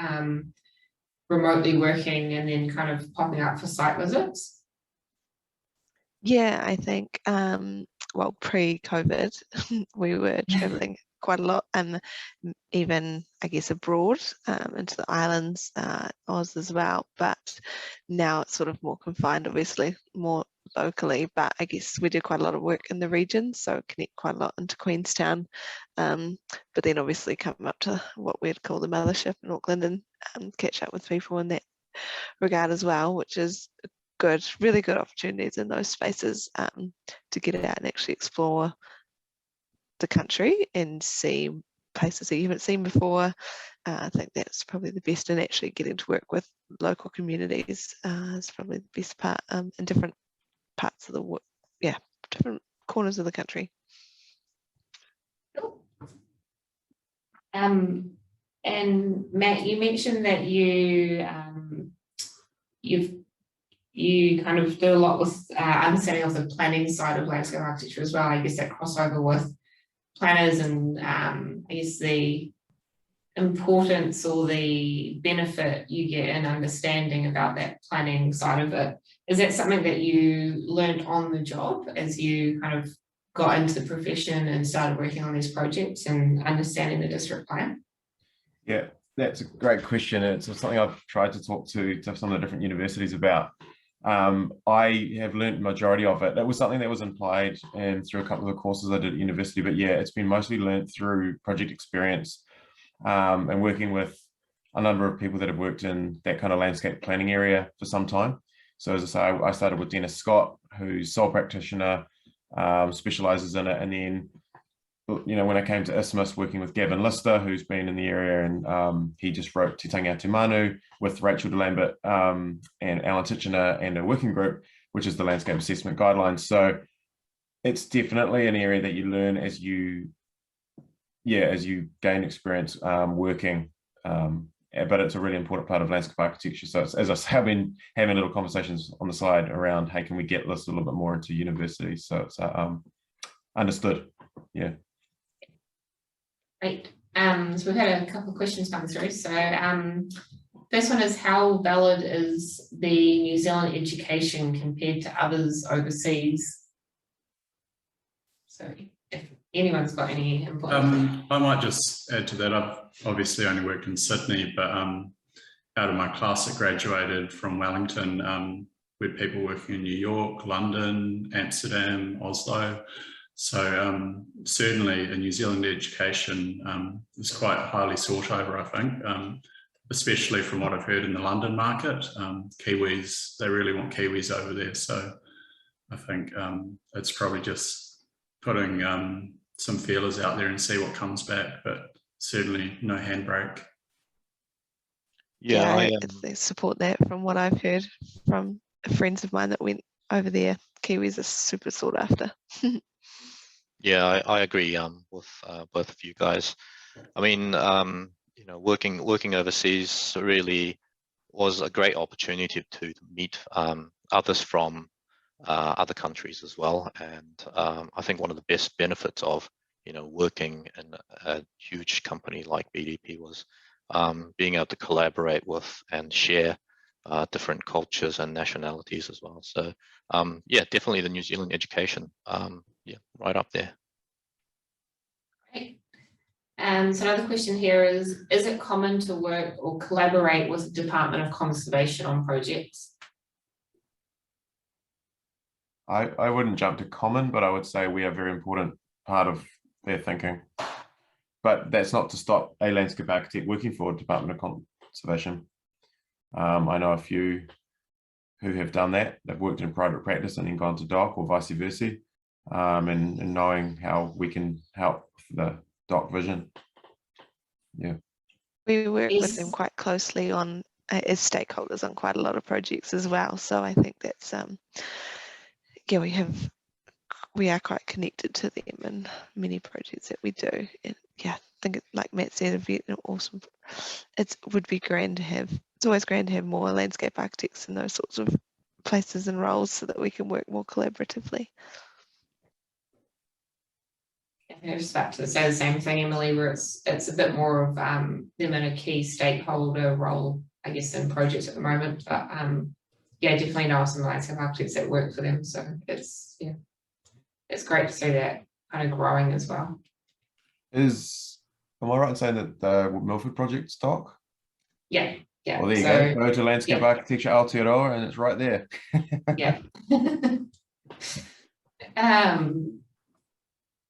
remotely working and then kind of popping up for site visits. Yeah, I think, well, pre-COVID, we were traveling quite a lot, and even, I guess, abroad, into the islands, Oz as well. But now it's sort of more confined, obviously, more locally. But I guess we do quite a lot of work in the region, so connect quite a lot into Queenstown. But then obviously come up to what we'd call the mothership in Auckland and catch up with people in that regard as well, which is good, really good opportunities in those spaces to get out and actually explore the country and see places that you haven't seen before. I think that's probably the best, and actually getting to work with local communities is probably the best part in different parts of the different corners of the country. And Matt, you mentioned that you kind of do a lot with understanding of the planning side of landscape architecture as well. I guess that crossover with planners and I guess the importance or the benefit you get in understanding about that planning side of it. Is that something that you learned on the job as you kind of got into the profession and started working on these projects and understanding the district plan? Yeah, that's a great question. It's something I've tried to talk to some of the different universities about. I have learned majority of it. That was something that was implied and through a couple of the courses I did at university, but yeah, it's been mostly learned through project experience and working with a number of people that have worked in that kind of landscape planning area for some time. So as I say, I started with Dennis Scott, who's sole practitioner, specializes in it, and then when I came to Isthmus, working with Gavin Lister, who's been in the area, and he just wrote Te Tangi Atu Manu with Rachel DeLambert and Alan Titchener and a working group, which is the landscape assessment guidelines. So it's definitely an area that you learn as you gain experience working. But it's a really important part of landscape architecture. So it's, as I say, I've been having little conversations on the side around, hey, can we get this a little bit more into universities? So it's understood. Yeah. Great. So we've had a couple of questions come through. So first one is, how valid is the New Zealand education compared to others overseas? So if anyone's got any input. I might just add to that. I've obviously only worked in Sydney, but out of my class that graduated from Wellington, we had people working in New York, London, Amsterdam, Oslo. So certainly a New Zealand education is quite highly sought over, I think, especially from what I've heard in the London market. Kiwis, they really want Kiwis over there. So I think it's probably just putting some feelers out there and see what comes back, but certainly no handbrake. Yeah, they support that from what I've heard from friends of mine that went over there. Kiwis are super sought after. Yeah, I agree with both of you guys. I mean, working overseas really was a great opportunity to meet others from other countries as well. And I think one of the best benefits of working in a huge company like BDP was being able to collaborate with and share different cultures and nationalities as well. So yeah, definitely the New Zealand education, yeah, right up there. Great. So another question here is it common to work or collaborate with the Department of Conservation on projects? I wouldn't jump to common, but I would say we are a very important part of their thinking. But that's not to stop a landscape architect working for Department of Conservation. I know a few who have done that. They've worked in private practice and then gone to DOC or vice versa, and knowing how we can help the DOC vision. Yeah. We work with them quite closely on as stakeholders on quite a lot of projects as well. So I think that's yeah, we are quite connected to them in many projects that we do. And yeah, I think it, like Matt said, it'd be awesome. It would be grand to have. It's always grand to have more landscape architects in those sorts of places and roles so that we can work more collaboratively. I was about to say the same thing, Emily, where it's a bit more of them in a key stakeholder role, I guess, in projects at the moment. But yeah, definitely know some landscape architects that work for them. So it's, yeah, it's great to see that kind of growing as well. Am I right in saying that the Milford project stock? Yeah, yeah. Well, there you So, go. Go to Landscape Architecture Aotearoa and it's right there. yeah.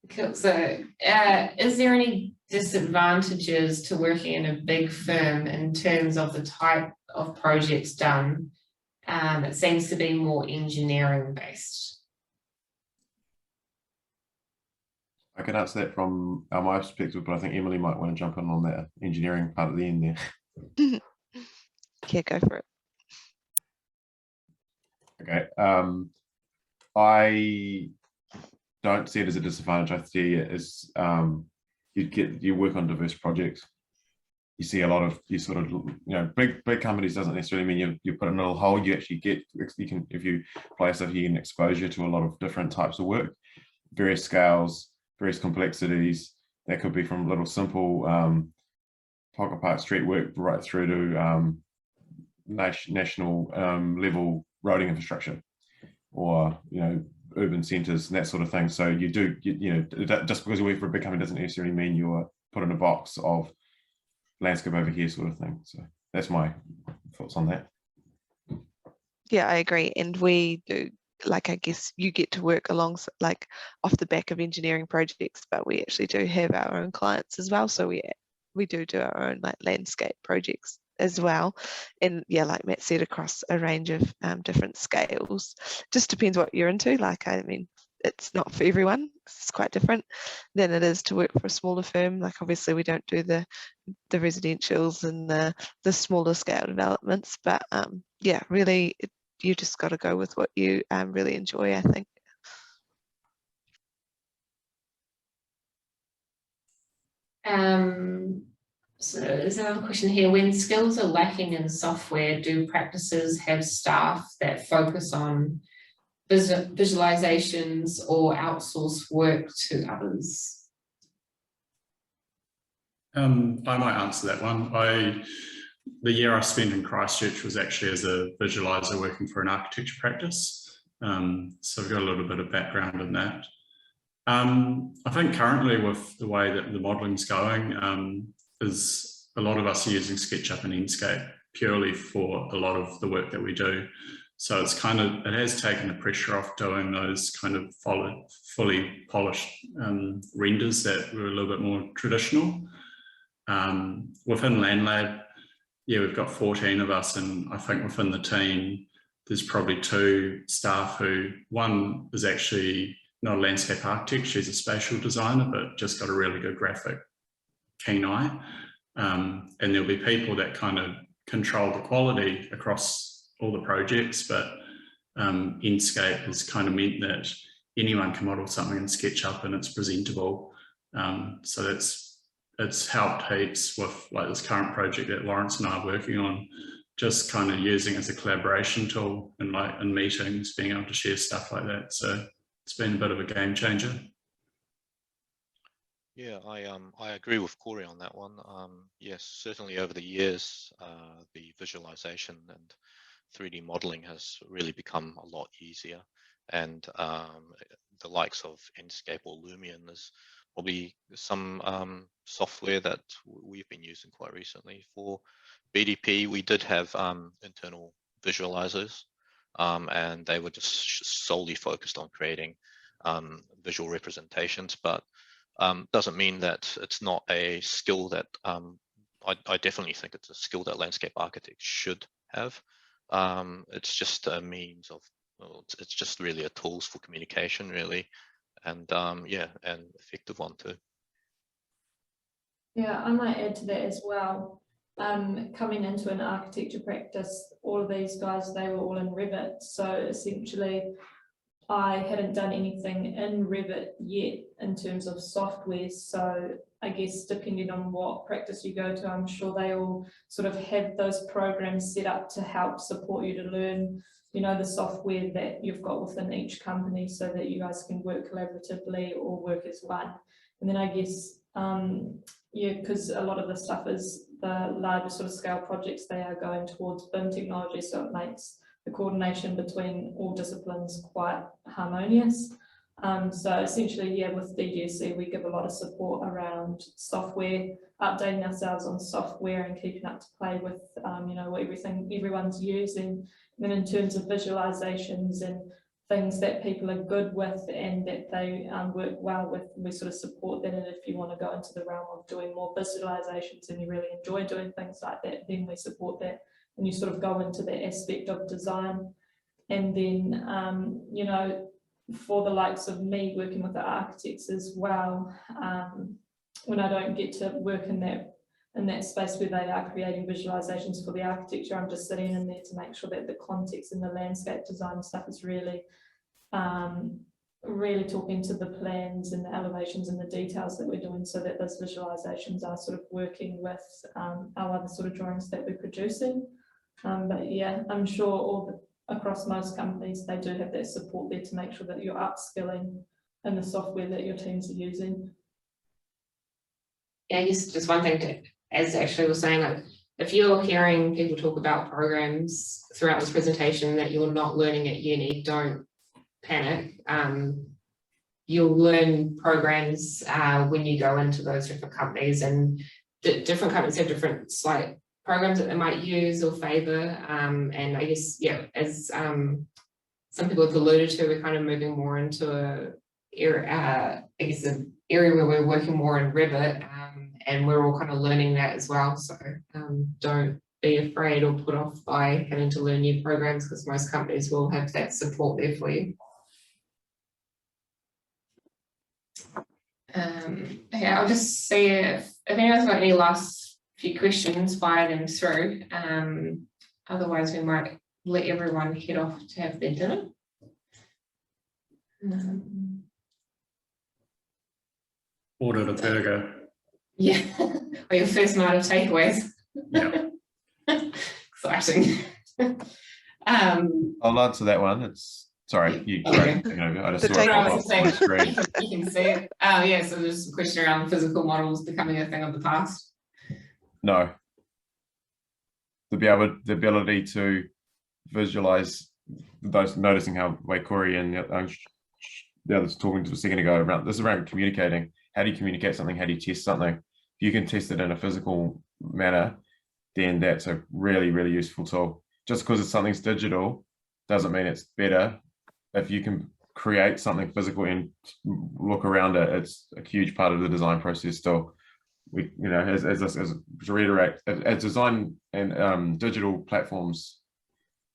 Cool. So, is there any disadvantages to working in a big firm in terms of the type of projects done? It seems to be more engineering based. I can answer that from my perspective, but I think Emily might want to jump in on that engineering part at the end there. Yeah, go for it. Okay. I don't see it as a disadvantage. I see it as you work on diverse projects. You see a lot of big companies doesn't necessarily mean you put in a little hole. You actually get, you can, if you apply yourself, you get exposure to a lot of different types of work, various scales, various complexities. That could be from little simple pocket park street work right through to national level roading infrastructure, or urban centres and that sort of thing. So you do, just because you work for a big company doesn't necessarily mean you're put in a box of landscape over here sort of thing. So that's my thoughts on that. Yeah, I agree. And we do, like, I guess you get to work alongside, like, off the back of engineering projects, but we actually do have our own clients as well. So we do our own like landscape projects as well. And yeah, like Matt said, across a range of different scales. Just depends what you're into. Like, I mean, it's not for everyone. It's quite different than it is to work for a smaller firm. Like, obviously we don't do the residentials and the smaller scale developments, but yeah, really you just got to go with what you really enjoy, I think. So there's another question here. When skills are lacking in software, do practices have staff that focus on visualizations or outsource work to others? I might answer that one. The year I spent in Christchurch was actually as a visualizer working for an architecture practice. So I've got a little bit of background in that. I think currently with the way that the modeling's going, is a lot of us are using SketchUp and Inkscape purely for a lot of the work that we do. So it's it has taken the pressure off doing those kind of fully polished renders that were a little bit more traditional. Within Landlab, yeah, we've got 14 of us, and I think within the team, there's probably 2 staff who, one is actually not a landscape architect, she's a spatial designer, but just got a really good graphic keen eye. And there'll be people that kind of control the quality across all the projects, but Inkscape has kind of meant that anyone can model something in SketchUp and it's presentable. So it's helped heaps with like this current project that Lawrence and I are working on, just kind of using it as a collaboration tool and like in meetings, being able to share stuff like that. So it's been a bit of a game changer. Yeah, I agree with Cory on that one. Yes, certainly over the years, the visualization and 3D modeling has really become a lot easier, and the likes of Inkscape or Lumion is probably some software that we've been using quite recently. For BDP, we did have internal visualizers, and they were just solely focused on creating visual representations, but doesn't mean that it's not a skill that I definitely think it's a skill that landscape architects should have. It's just a means of, well, it's just really a tools for communication, really, and yeah, an effective one too. Yeah, I might add to that as well. Coming into an architecture practice, all of these guys, they were all in Revit, so essentially I hadn't done anything in Revit yet in terms of software. So I guess depending on what practice you go to, I'm sure they all sort of have those programs set up to help support you to learn, the software that you've got within each company so that you guys can work collaboratively or work as one. And then I guess, yeah, because a lot of the stuff is the larger sort of scale projects, they are going towards BIM technology. So it makes the coordination between all disciplines quite harmonious. So essentially, yeah, with DGSE, we give a lot of support around software, updating ourselves on software and keeping up to play with, you know, everything everyone's using. And then in terms of visualizations and things that people are good with and that they work well with, we sort of support that. And if you want to go into the realm of doing more visualizations and you really enjoy doing things like that, then we support that. And you sort of go into the aspect of design. And then, you know, for the likes of me working with the architects as well, when I don't get to work in that space where they are creating visualizations for the architecture, I'm just sitting in there to make sure that the context and the landscape design stuff is really really talking to the plans and the elevations and the details that we're doing, so that those visualizations are sort of working with our other sort of drawings that we're producing. But yeah, I'm sure across most companies, they do have that support there to make sure that you're upskilling in the software that your teams are using. Yeah, I guess just one thing to, as Ashleigh was saying, like if you're hearing people talk about programs throughout this presentation that you're not learning at uni, don't panic. You'll learn programs when you go into those different companies, and different companies have different slight programs that they might use or favour. And I guess, yeah, as some people have alluded to, we're kind of moving more into an area where we're working more in Revit, and we're all kind of learning that as well. So don't be afraid or put off by having to learn new programs, because most companies will have that support there for you. Okay, I'll just see if anyone's got any last few questions, fire them through. Otherwise, we might let everyone head off to have their dinner. Ordered a burger. Yeah, or your first night of takeaways. Yeah. Exciting. I'll answer that one. It's sorry, you Okay. I just The saw it takeaway. pop up on the screen. You can see it. Oh yeah, so there's a question around physical models becoming a thing of the past. No. The ability to visualize those, noticing how way Cory and the others talking to a second ago around this is around communicating. How do you communicate something? How do you test something? If you can test it in a physical manner, then that's a really, really useful tool. Just because something's digital doesn't mean it's better. If you can create something physical and look around it, it's a huge part of the design process still. We, you know, as to reiterate, as design and digital platforms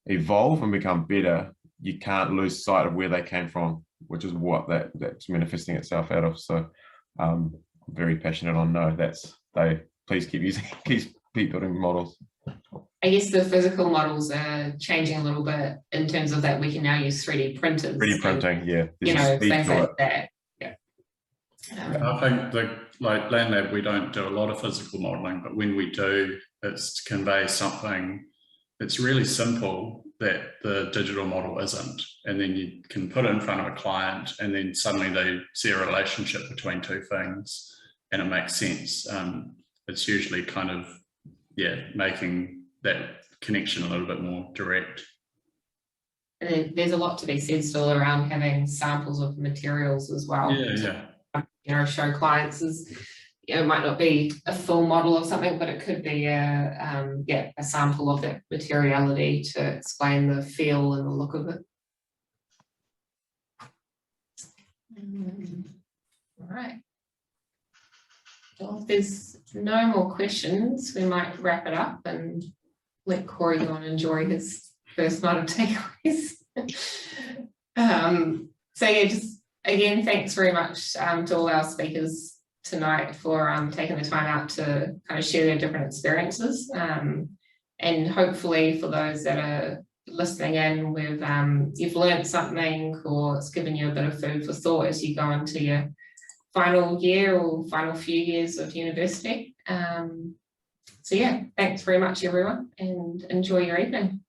evolve and become better, you can't lose sight of where they came from, which is what that's manifesting itself out of. So I'm very passionate on please keep building models. I guess the physical models are changing a little bit in terms of that we can now use 3D printers. 3D printing, yeah. You know, things like that. Yeah. I think like Landlab, we don't do a lot of physical modelling, but when we do, it's to convey something that's really simple that the digital model isn't. And then you can put it in front of a client and then suddenly they see a relationship between two things and it makes sense. It's usually kind of, yeah, making that connection a little bit more direct. And there's a lot to be said still around having samples of materials as well. Yeah. You know, show clients is, you know, it might not be a full model of something, but it could be a sample of that materiality to explain the feel and the look of it. All right. Well, if there's no more questions, we might wrap it up and let Cory go and enjoy his first night of takeaways. So yeah, just again, thanks very much to all our speakers tonight for taking the time out to kind of share their different experiences. And hopefully for those that are listening in, you've learned something, or it's given you a bit of food for thought as you go into your final year or final few years of university. So yeah, thanks very much everyone, and enjoy your evening.